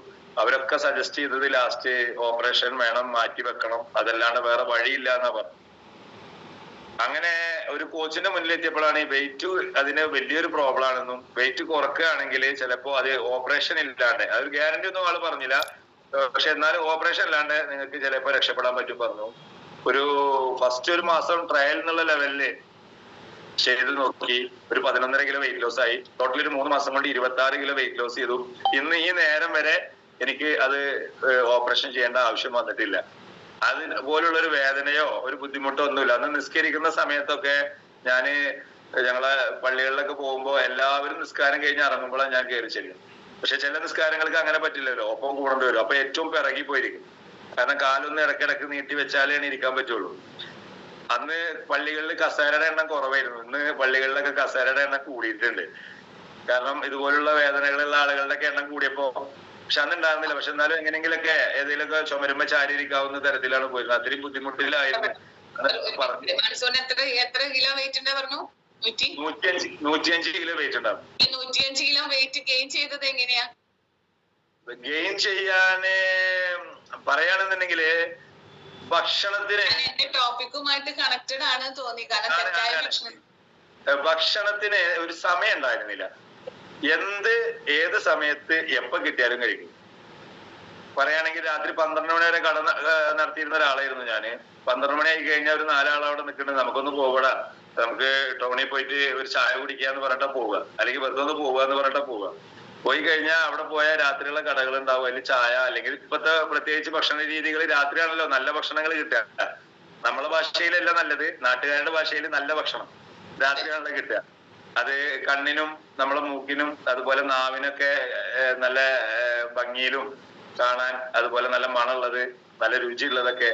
അവരൊക്കെ സജസ്റ്റ് ചെയ്തത് ലാസ്റ്റ് ഓപ്പറേഷൻ വേണം, മാറ്റി വെക്കണം, അതല്ലാണ്ട് വേറെ വഴിയില്ല എന്നാ പറഞ്ഞു. അങ്ങനെ ഒരു കോച്ചിന്റെ മുന്നിൽ എത്തിയപ്പോഴാണ് ഈ വെയിറ്റ് അതിന് വലിയൊരു പ്രോബ്ലം ആണെന്നും വെയിറ്റ് കുറക്കുകയാണെങ്കിൽ ചിലപ്പോ അത് ഓപ്പറേഷൻ ഇല്ലാണ്ട് അതൊരു ഗ്യാരണ്ടി ഒന്നും ആള് പറഞ്ഞില്ല. പക്ഷെ എന്നാലും ഓപ്പറേഷൻ അല്ലാണ്ട് നിങ്ങൾക്ക് ചിലപ്പോ രക്ഷപ്പെടാൻ പറ്റും പറഞ്ഞു. ഫസ്റ്റ് ഒരു മാസം ട്രയൽ എന്നുള്ള ലെവലില് ചെയ്ത് നോക്കി. ഒരു 11.5 കിലോ വെയിറ്റ് ലോസ് ആയി. ടോട്ടൽ ഒരു 3 മാസം കൊണ്ട് 26 കിലോ വെയിറ്റ് ലോസ് ചെയ്തു. ഇന്ന് ഈ നേരം വരെ എനിക്ക് അത് ഓപ്പറേഷൻ ചെയ്യേണ്ട ആവശ്യം വന്നിട്ടില്ല. അതുപോലുള്ള ഒരു വേദനയോ ഒരു ബുദ്ധിമുട്ടോ ഒന്നുമില്ല. അന്ന് നിസ്കരിക്കുന്ന സമയത്തൊക്കെ ഞങ്ങളെ പള്ളികളിലൊക്കെ പോകുമ്പോ എല്ലാവരും നിസ്കാരം കഴിഞ്ഞ് ഇറങ്ങുമ്പോഴാണ് ഞാൻ കയറി ചെല്ലും. പക്ഷെ ചില നിസ്കാരങ്ങൾക്ക് അങ്ങനെ പറ്റില്ലല്ലോ, ഒപ്പം കൂടേണ്ടി വരും. അപ്പൊ ഏറ്റവും പിറകി പോയിരിക്കും. കാരണം കാലൊന്ന് ഇടക്കിടക്ക് നീട്ടി വെച്ചാലേ ഇരിക്കാൻ പറ്റുള്ളൂ. അന്ന് പള്ളികളിൽ കസേരയുടെ എണ്ണം കുറവായിരുന്നു. ഇന്ന് പള്ളികളിലൊക്കെ കസേരയുടെ എണ്ണം കൂടിയിട്ടുണ്ട്. കാരണം ഇതുപോലുള്ള വേദനകളുള്ള ആളുകളുടെ ഒക്കെ എണ്ണം കൂടിയപ്പോ. പക്ഷെ അന്ന് ഉണ്ടായിരുന്നില്ല. പക്ഷെ എന്നാലും എങ്ങനെയെങ്കിലൊക്കെ ഏതെങ്കിലുമൊക്കെ ചുമരുമ്പോ ചാരിയിരിക്കാവുന്ന തരത്തിലാണ് പോയിരുന്നത്. അത്രയും ബുദ്ധിമുട്ടിലായിരുന്നു. 105 കിലോ വെയിറ്റ് ഉണ്ടാവും. 105 കിലോ വെയിറ്റ് ഗെയിൻ ചെയ്തത് എങ്ങനെയാ? ഗെയിൻ ചെയ്യാന് പറയാണെന്നുണ്ടെങ്കില് ഭക്ഷണത്തിന് ടോപ്പിക്കുമായിട്ട് കണക്റ്റഡ് ആണ് തോന്നി. കാരണം ഭക്ഷണത്തിന് ഒരു സമയം ഉണ്ടായിരുന്നില്ല. ഏത് സമയത്ത് എപ്പോ കിട്ടിയാലും കഴിക്കും. പറയുകയാണെങ്കിൽ രാത്രി 12 മണി വരെ കട നടത്തിയിരുന്ന ഒരാളായിരുന്നു ഞാന്. 12 മണി ആയി കഴിഞ്ഞാൽ ഒരു 4 ആളവിടെ നിൽക്കുന്നുണ്ട്. നമുക്കൊന്ന് പോകടാ, നമുക്ക് ടൗണിൽ പോയിട്ട് ഒരു ചായ കുടിക്കാന്ന് പറഞ്ഞിട്ടാ പോവുക, അല്ലെങ്കിൽ വെറുതെ ഒന്ന് പോവുക എന്ന് പറഞ്ഞിട്ടാ പോവുക. പോയി കഴിഞ്ഞാൽ അവിടെ പോയാൽ രാത്രിയുള്ള കടകൾ ഉണ്ടാവും. അതിൽ ചായ, അല്ലെങ്കിൽ ഇപ്പത്തെ പ്രത്യേകിച്ച് ഭക്ഷണ രീതികൾ രാത്രിയാണല്ലോ നല്ല ഭക്ഷണങ്ങൾ കിട്ടുക. നമ്മളെ ഭാഷയിലല്ല നല്ലത്, നാട്ടുകാരുടെ ഭാഷയിൽ നല്ല ഭക്ഷണം രാത്രിയാണല്ലോ കിട്ടുക. അത് കണ്ണിനും നമ്മളെ മൂക്കിനും അതുപോലെ നാവിനൊക്കെ നല്ല ഭംഗിയിലും കാണാൻ, അതുപോലെ നല്ല മണമുള്ളത്, നല്ല രുചിയുള്ളതൊക്കെ.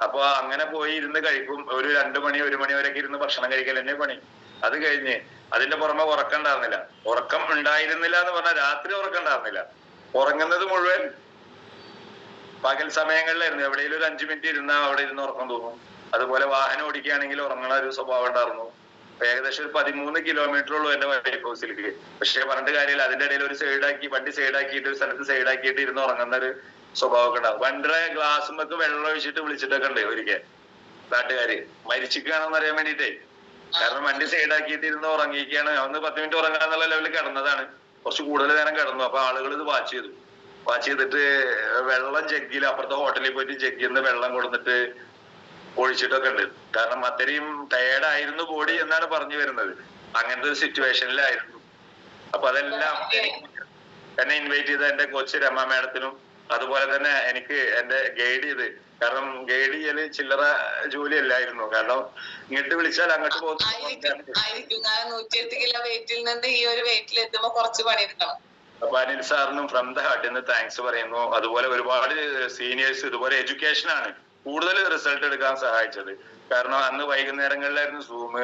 അപ്പൊ അങ്ങനെ പോയി ഇരുന്ന് കഴിക്കും. ഒരു 2 മണി 1 മണി വരെയൊക്കെ ഇരുന്ന് ഭക്ഷണം കഴിക്കൽ തന്നെ പണി. അത് കഴിഞ്ഞ് അതിന്റെ പുറമെ ഉറക്കം ഉണ്ടായിരുന്നില്ല. ഉറക്കം ഉണ്ടായിരുന്നില്ല എന്ന് പറഞ്ഞാൽ രാത്രി ഉറക്കം ഉണ്ടായിരുന്നില്ല. ഉറങ്ങുന്നത് മുഴുവൻ പകൽ സമയങ്ങളിലായിരുന്നു. എവിടെയെങ്കിലും ഒരു 5 മിനിറ്റ് ഇരുന്നാൽ അവിടെ ഇരുന്ന് ഉറക്കം തോന്നും. അതുപോലെ വാഹനം ഓടിക്കുകയാണെങ്കിൽ ഉറങ്ങണ ഒരു സ്വഭാവം ഉണ്ടായിരുന്നു. ഏകദേശം ഒരു 13 കിലോമീറ്ററുള്ളൂ എന്റെ വൈഫ് ഹൗസിലേക്ക്. പക്ഷെ പറഞ്ഞിട്ട് കാര്യമില്ല, അതിന്റെ ഇടയിൽ ഒരു വണ്ടി സൈഡാക്കിയിട്ട് ഒരു സ്ഥലത്ത് സൈഡാക്കിയിട്ട് ഇരുന്ന് ഉറങ്ങുന്ന ഒരു സ്വഭാവമൊക്കെ ഉണ്ടാവും. വണ്ടിയുടെ ഗ്ലാസുമ്പൊക്കെ വെള്ളം ഒഴിച്ചിട്ട് വിളിച്ചിട്ടൊക്കെ ഉണ്ട് ഒരിക്കൽ നാട്ടുകാര്. മരിച്ചിരിക്കുകയാണെന്ന് അറിയാൻ വേണ്ടിട്ടേ. കാരണം വണ്ടി സൈഡാക്കിയിട്ട് ഇരുന്ന് ഉറങ്ങിയിരിക്കുകയാണ്. അന്ന് 10 മിനിറ്റ് ഉറങ്ങാന്നുള്ള ലെവലിൽ കിടന്നതാണ്. കുറച്ച് കൂടുതൽ നേരം കിടന്നു. അപ്പൊ ആളുകൾ ഇത് വാച്ച് ചെയ്തിട്ട് വെള്ളം ജഗ്ഗിൽ അപ്പുറത്തെ ഹോട്ടലിൽ പോയിട്ട് ജഗ്ഗിൽ നിന്ന് വെള്ളം കൊടുത്തിട്ട് ഒഴിച്ചിട്ടൊക്കെ ഉണ്ട്. കാരണം അത്രയും ടയേർഡായിരുന്നു ബോഡി എന്നാണ് പറഞ്ഞു വരുന്നത്. അങ്ങനത്തെ ഒരു സിറ്റുവേഷനിലായിരുന്നു. അപ്പൊ അതെല്ലാം എന്നെ ഇൻവൈറ്റ് ചെയ്ത എന്റെ കോച്ച് രമ മാഡത്തിനും, അതുപോലെ തന്നെ എനിക്ക് എന്റെ ഗൈഡ് ചെയ്ത്, കാരണം ഗൈഡ് ചെയ്യല് ചില്ലറ ജോലി അല്ലായിരുന്നു. കാരണം ഇങ്ങോട്ട് വിളിച്ചാൽ അങ്ങോട്ട് പോകുന്നു. 108 കിലോ വെയിറ്റിൽ നിന്ന് ഈ ഒരു വെയിറ്റിൽ എത്തുമ്പോ കുറച്ച് പണിയെടുക്കണം. അപ്പൊ അനിൽ സാറിനും ഫ്രം ദ ഹാർട്ടിൽ നിന്ന് താങ്ക്സ് പറയുന്നു. അതുപോലെ ഒരുപാട് സീനിയേഴ്സ് ഇതുപോലെ എഡ്യൂക്കേഷനാണ് കൂടുതൽ റിസൾട്ട് എടുക്കാൻ സഹായിച്ചത്. കാരണം അന്ന് വൈകുന്നേരങ്ങളിലായിരുന്നു സൂം.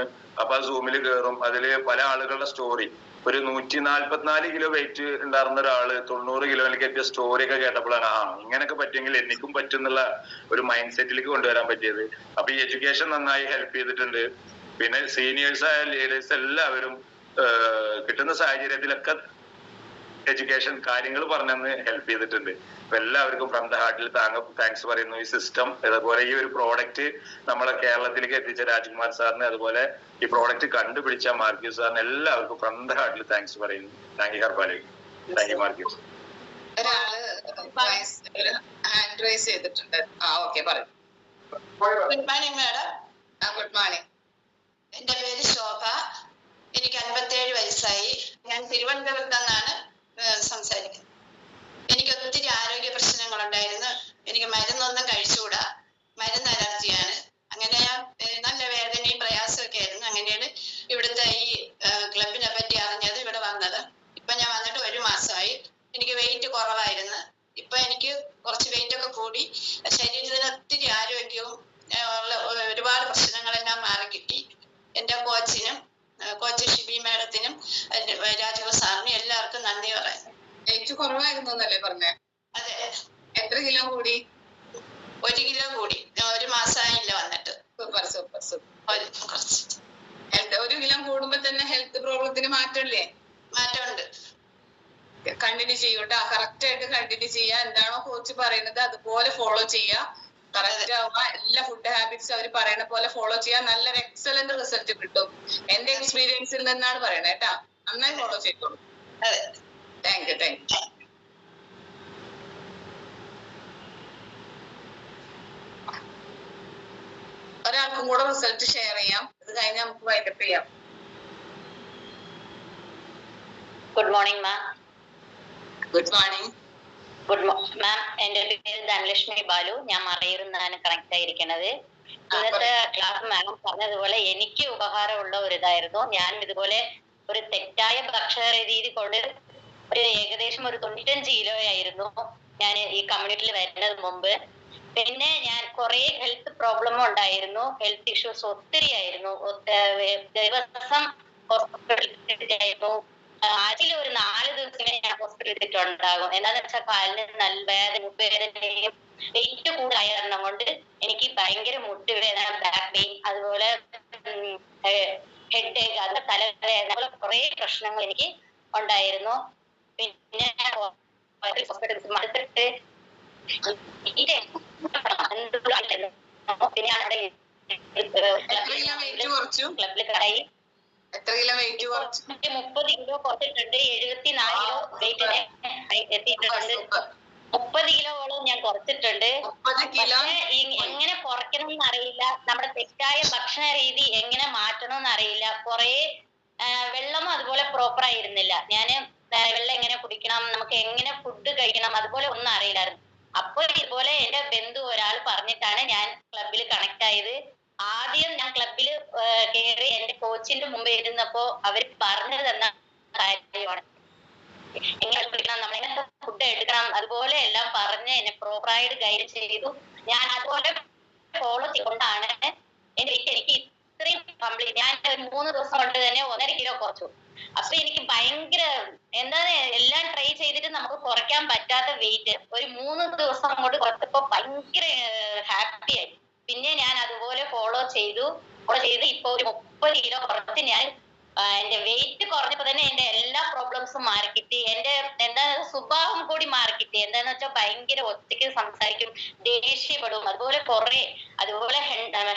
അപ്പൊ ആ സൂമിൽ കയറും. അതില് പല ആളുകളുടെ സ്റ്റോറി, ഒരു 144 കിലോ വെയിറ്റ് ഉണ്ടായിരുന്ന ഒരാള് 90 കിലോയിലേക്ക് എത്തിയ സ്റ്റോറി ഒക്കെ കേട്ടപ്പോഴാണ് ഇങ്ങനെയൊക്കെ പറ്റുമെങ്കിൽ എനിക്കും പറ്റും എന്നുള്ള ഒരു മൈൻഡ് സെറ്റിലേക്ക് കൊണ്ടുവരാൻ പറ്റിയത്. അപ്പൊ ഈ എഡ്യൂക്കേഷൻ നന്നായി ഹെൽപ്പ് ചെയ്തിട്ടുണ്ട്. പിന്നെ സീനിയേഴ്സ് ആയ ലീഡേഴ്സ് എല്ലാവരും കിട്ടുന്ന സാഹചര്യത്തിലൊക്കെ എഡ്യൂക്കേഷൻ കാര്യങ്ങൾ പറഞ്ഞെന്ന് ഹെൽപ്പ് ചെയ്തിട്ടുണ്ട്. അപ്പൊ എല്ലാവർക്കും ഫ്രം ദ ഹാർട്ടിൽ താങ്ക്സ് പറയുന്നു. ഈ സിസ്റ്റം, അതുപോലെ ഈ ഒരു പ്രോഡക്റ്റ് നമ്മളെ കേരളത്തിലേക്ക് എത്തിച്ച രാജ്കുമാർ സാറിന്, അതുപോലെ ഈ പ്രോഡക്റ്റ് കണ്ടുപിടിച്ച മാർക്യൂസ് സാറിന് എല്ലാവർക്കും ഫ്രം ദ ഹാർട്ടിൽ താങ്ക്സ് പറയുന്നു. Thank you Harpali. Thank you Marcus. Hand raise ചെയ്തിട്ടുണ്ട്. പറയൂ. Good morning madam. Good morning. എന്റെ പേര് ശോഭ. എനിക്ക് 57 വയസ്സായി. ഞാൻ തിരുവനന്തപുരത്ത് നിന്നാണ് സംസാരിക്കുന്നത്. എനിക്ക് ഒത്തിരി ആരോഗ്യ പ്രശ്നങ്ങളുണ്ടായിരുന്നു. എനിക്ക് മരുന്നൊന്നും കഴിച്ചുകൂടാ. മരുന്ന് അലർജിയാണ്. അങ്ങനെ നല്ല വേദനയും പ്രയാസവും ഒക്കെ ആയിരുന്നു. അങ്ങനെയാണ് ഇവിടുത്തെ ഈ ക്ലബിനെ പറ്റി അറിഞ്ഞത്, ഇവിടെ വന്നത്. ഇപ്പൊ ഞാൻ വന്നിട്ട് 1 മാസമായി. എനിക്ക് വെയിറ്റ് കുറവായിരുന്നു. ഇപ്പൊ എനിക്ക് കുറച്ച് വെയിറ്റ് ഒക്കെ കൂടി. ശരീരത്തിന് ഒത്തിരി ആരോഗ്യവും ഒരുപാട് പ്രശ്നങ്ങളെല്ലാം മാറി കിട്ടി. എന്റെ കോച്ച് ഷിബി മാഡത്തിനും രാജീവ് സാറിനും എല്ലാവർക്കും നന്ദി പറയാം. വെയിറ്റ് കുറവായിരുന്നു എന്നല്ലേ പറഞ്ഞേ? അതെ. എത്ര കിലോ കൂടി? 1 കിലോ കൂടി. 1 മാസമായില്ല വന്നിട്ട്. Super super super. 1 കിലോ കൂടുമ്പോ തന്നെ ഹെൽത്ത് പ്രോബ്ലത്തിന് മാറ്റമില്ലേ? മാറ്റമുണ്ട്. കണ്ടിന്യൂ ചെയ്യൂട്ടാ. കറക്റ്റ് ആയിട്ട് കണ്ടിന്യൂ ചെയ്യാ. എന്താണോ കോച്ച് പറയുന്നത് അതുപോലെ ഫോളോ ചെയ്യാ. കറക്റ്റ് ആവുക. എല്ലാ ഫുഡ് ഹാബിറ്റ്സ് അവർ പറയുന്ന പോലെ ഫോളോ ചെയ്യാൻ നല്ലൊരു എക്സലന്റ് റിസൾട്ട് കിട്ടും. എന്റെ എക്സ്പീരിയൻസിൽ നിന്നാണ് പറയണേ കേട്ടാ. നന്നായി ഫോളോ ചെയ്തോളൂ. Thank you. എല്ലാവർക്കും കൂടെ റിസൾട്ട് ഷെയർ ചെയ്യാം. ഇത് കഴിഞ്ഞ് നമുക്ക് വൈൻഡപ്പ് ചെയ്യാം. Good morning ma'am. Good morning. Good ma'am, എന്റെ പേര് ധനലക്ഷ്മി ബാലു. ഞാൻ മറയൂരിൽ നിന്നാണ് കണക്ട് ആയിരിക്കുന്നത്. ഇന്നത്തെ ക്ലാസ് മാം പറഞ്ഞതുപോലെ എനിക്ക് ഉപകാരമുള്ള ഒരു ഇതായിരുന്നു. ഞാൻ ഇതുപോലെ ഒരു തെറ്റായ ഭക്ഷണ രീതി കൊണ്ട് ഏകദേശം ഒരു 95 കിലോ ആയിരുന്നു ഞാൻ ഈ കമ്മ്യൂണിറ്റിയിൽ വരുന്നത് മുമ്പ്. പിന്നെ ഞാൻ കുറെ ഹെൽത്ത് പ്രോബ്ലമും ഉണ്ടായിരുന്നു, ഹെൽത്ത് ഇഷ്യൂസ് ഒത്തിരി ആയിരുന്നു. ദിവസം ഹോസ്പിറ്റലിലായിരുന്നു. ആഴ്ചയിൽ ഒരു 4 ദിവസമേ ഞാൻ ഹോസ്പിറ്റലിൽ എത്തിയിട്ടുണ്ടാകും. എന്താന്ന് വെച്ചാൽ കാലിന് നല്ല വേദനയും വെയിറ്റ് കൂടുതലായ കാരണം കൊണ്ട് എനിക്ക് ഭയങ്കര മുട്ടുവേദന, ബാക്ക് പെയിൻ, അതുപോലെ ഹെഡ് ഏക്ക്, അതുപോലെ തലവേദന, അതുപോലെ കുറെ പ്രശ്നങ്ങൾ എനിക്ക് ഉണ്ടായിരുന്നു. പിന്നെ മടുത്തിട്ട് ക്ലബിൽ കടയിൽ 30 കിലോ കുറച്ചിട്ടുണ്ട്. 74 കിലോ വെയിറ്റിന് എത്തിയിട്ടുണ്ട്. 30 കിലോളം ഞാൻ കുറച്ചിട്ടുണ്ട്. എങ്ങനെ കുറയ്ക്കണം എന്ന് അറിയില്ല. നമ്മുടെ തെറ്റായ ഭക്ഷണ രീതി എങ്ങനെ മാറ്റണം എന്ന് അറിയില്ല. കുറെ വെള്ളം അതുപോലെ പ്രോപ്പർ ആയിരുന്നില്ല. ഞാന് വെള്ളം എങ്ങനെ കുടിക്കണം, നമുക്ക് എങ്ങനെ ഫുഡ് കഴിക്കണം, അതുപോലെ ഒന്നും അറിയില്ലായിരുന്നു. അപ്പോൾ ഇതുപോലെ എന്റെ ബന്ധു ഒരാൾ പറഞ്ഞിട്ടാണ് ഞാൻ ക്ലബിൽ കണക്ട് ആയത്. ആദ്യം ഞാൻ ക്ലബിൽ കയറി എന്റെ കോച്ചിന്റെ മുമ്പ് ഇരുന്നപ്പോ അവർ പറഞ്ഞു തന്ന കാര്യമാണ് എങ്ങനെ കുടിക്കണം, നമ്മളെങ്ങനെ ഫുഡ് എടുക്കണം, അതുപോലെ എല്ലാം പറഞ്ഞ് എന്നെ പ്രോപ്പറായിട്ട് ഗൈഡ് ചെയ്തു. ഞാൻ അതുപോലെ ഫോളോ ചെയ്തുകൊണ്ടാണ് എനിക്ക് ഇത്രയും കംപ്ലീറ്റ്. ഞാൻ ഒരു 3 ദിവസം കൊണ്ട് തന്നെ 1.5 കിലോ കുറച്ചു. അപ്പൊ എനിക്ക് ഭയങ്കര എന്താണ്, എല്ലാം ട്രൈ ചെയ്തിട്ട് നമുക്ക് കുറയ്ക്കാൻ പറ്റാത്ത വെയിറ്റ് ഒരു 3 ദിവസം കൊണ്ട് കുറച്ചപ്പോ ഭയങ്കര ഹാപ്പി ആയി. പിന്നെ ഞാൻ അതുപോലെ ഫോളോ ചെയ്തു. ഇപ്പൊ ഒരു 30 കിലോ കുറച്ച് ഞാൻ എന്റെ വെയിറ്റ് കുറഞ്ഞപ്പോ തന്നെ എന്റെ എല്ലാ പ്രോബ്ലംസും മാറിക്കിട്ടി. എന്റെ എന്താ സ്വഭാവം കൂടി മാറിക്കിട്ടി. എന്താന്ന് വെച്ചാൽ ഭയങ്കര ഒറ്റയ്ക്ക് സംസാരിക്കും, ദേഷ്യപ്പെടും, അതുപോലെ അതുപോലെ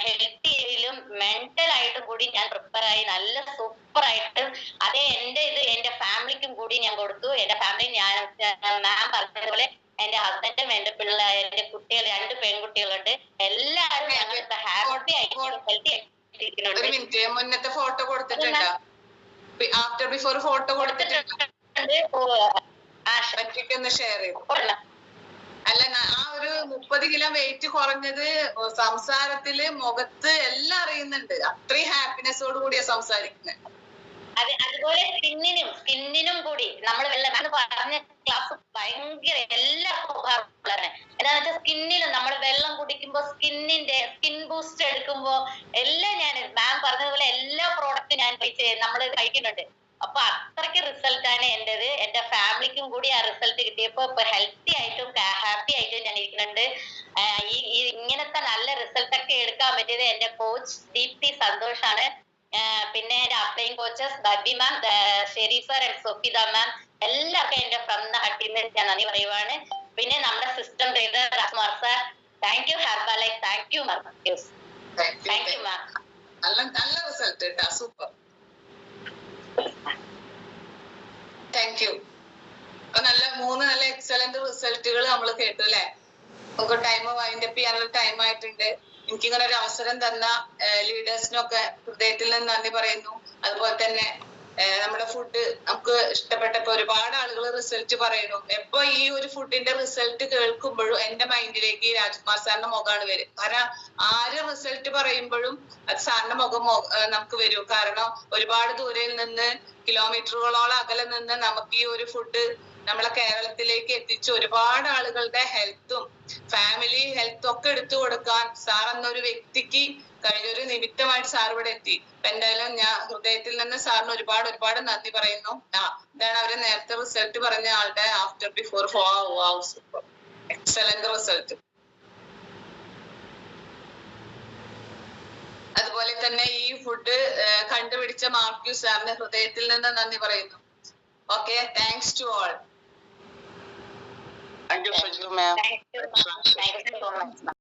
ഹെൽത്തിയിലും മെന്റൽ ആയിട്ടും കൂടി ഞാൻ പ്രിപ്പയർ ആയി നല്ല സൂപ്പർ ആയിട്ട്. അതേ എന്റെ ഫാമിലിക്കും കൂടി ഞാൻ കൊടുത്തു. എന്റെ ഫാമിലി ഞാൻ മാം പറഞ്ഞതുപോലെ എന്റെ ഹസ്ബൻഡും എന്റെ പിള്ളേർ, എന്റെ കുട്ടികൾ 2 പെൺകുട്ടികളുണ്ട്. എല്ലാവരും ഞങ്ങൾക്ക് ഹാപ്പി ആയിട്ട് ഹെൽത്തി ആയിട്ട്. മുന്നത്തെ ഫോട്ടോ കൊടുത്തിട്ടുണ്ടോ? ആഫ്റ്റർ ബിഫോർ ഫോട്ടോ കൊടുത്തിട്ടുണ്ട്. ഷെയർ ചെയ്തു. അല്ല, ആ ഒരു 30 കിലോ വെയിറ്റ് കുറഞ്ഞത് സംസാരത്തില് മുഖത്ത് എല്ലാം അറിയുന്നുണ്ട്. അത്രയും ഹാപ്പിനെസ്സോട് കൂടിയാ സംസാരിക്കുന്നത്. അതുപോലെ സ്കിന്നിനും കൂടി നമ്മൾ പറഞ്ഞ ക്ലാസ് ഭയങ്കര എല്ലാവർക്കും ഉപകാരമുള്ളതാണ്. എന്താന്ന് വെച്ചാൽ സ്കിന്നിനും നമ്മൾ വെള്ളം കുടിക്കുമ്പോ സ്കിൻ ബൂസ്റ്റ് എടുക്കുമ്പോ എല്ലാം ഞാൻ മാം പറഞ്ഞതുപോലെ എല്ലാ പ്രോഡക്റ്റും ഞാൻ നമ്മൾ കഴിക്കുന്നുണ്ട്. അപ്പൊ അത്രയ്ക്ക് റിസൾട്ടാണ് എന്റേത്. എന്റെ ഫാമിലിക്കും കൂടി ആ റിസൾട്ട് കിട്ടിയപ്പോ ഇപ്പൊ ഹെൽത്തി ആയിട്ടും ഹാപ്പി ആയിട്ടും ഞാൻ ഇരിക്കുന്നുണ്ട്. ഇങ്ങനത്തെ നല്ല റിസൾട്ട് ഒക്കെ എടുക്കാൻ പറ്റിയത് എന്റെ കോച്ച് ദീപ്തി സന്തോഷാണ്. പിന്നെ എന്റെ അപ്ലൈങ് കോച്ചസ് ബബി മാം, ഷെരീ സർ ആൻഡ് സൊഫിദ മാം, എല്ലാവർക്കും എന്റെ ഫ്രം ദ ഹാർട്ടിൽ നിന്ന് ഞാൻ നന്ദി പറയുവാണ്. പിന്നെ നമ്മുടെ system trainer Rahman sir, thank you Herbalife, thank you ma'am. Thank you ma'am. നല്ല റിസൾട്ട് കേട്ടാ, സൂപ്പർ. Thank you. അപ്പൊ 3 നല്ല എക്സലന്റ് റിസൾട്ടുകൾ നമ്മൾ കേട്ടു അല്ലെ. നമുക്ക് ടൈം വൈൻഡപ്പ് ചെയ്യാനുള്ള ടൈം ആയിട്ടുണ്ട്. എനിക്കിങ്ങനെ ഒരു അവസരം തന്ന ലീഡേഴ്സിനൊക്കെ ഹൃദയത്തിൽ നിന്ന് നന്ദി പറയുന്നു. അതുപോലെ തന്നെ നമ്മുടെ ഫുഡ് നമുക്ക് ഇഷ്ടപ്പെട്ടപ്പോ ഒരുപാട് ആളുകൾ റിസൾട്ട് പറയുന്നു. എപ്പോ ഈ ഒരു ഫുഡിന്റെ റിസൾട്ട് കേൾക്കുമ്പോഴും എന്റെ മൈൻഡിലേക്ക് രാജ്കുമാർ സാറിന്റെ മുഖമാണ് വരും. കാരണം ആര് റിസൾട്ട് പറയുമ്പോഴും അത് സാറിന്റെ മുഖം നമുക്ക് വരും. കാരണം ഒരുപാട് ദൂരയിൽ നിന്ന്, കിലോമീറ്ററുകളോളം അകലെ നിന്ന് നമുക്ക് ഈ ഒരു ഫുഡ് നമ്മളെ കേരളത്തിലേക്ക് എത്തിച്ച് ഒരുപാട് ആളുകളുടെ ഹെൽത്തും ഫാമിലി ഹെൽത്തും ഒക്കെ എടുത്തു കൊടുക്കാൻ സാർ എന്നൊരു വ്യക്തിക്ക് കഴിഞ്ഞൊരു നിമിത്തമായിട്ട് സാർ ഇവിടെ എത്തി. അപ്പൊ എന്തായാലും ഞാൻ ഹൃദയത്തിൽ നിന്ന് സാറിന് ഒരുപാട് നന്ദി പറയുന്നു. ഇതാണ് അവര് നേരത്തെ റിസൾട്ട് പറഞ്ഞ ആളുടെ after before. Super, excellent result. അതുപോലെ തന്നെ ഈ ഫുഡ് കണ്ടുപിടിച്ച മാർക്യു സാറിന് ഹൃദയത്തിൽ നിന്ന് നന്ദി പറയുന്നു. Okay, thanks to all. Thank you, ma'am. Thank you so much.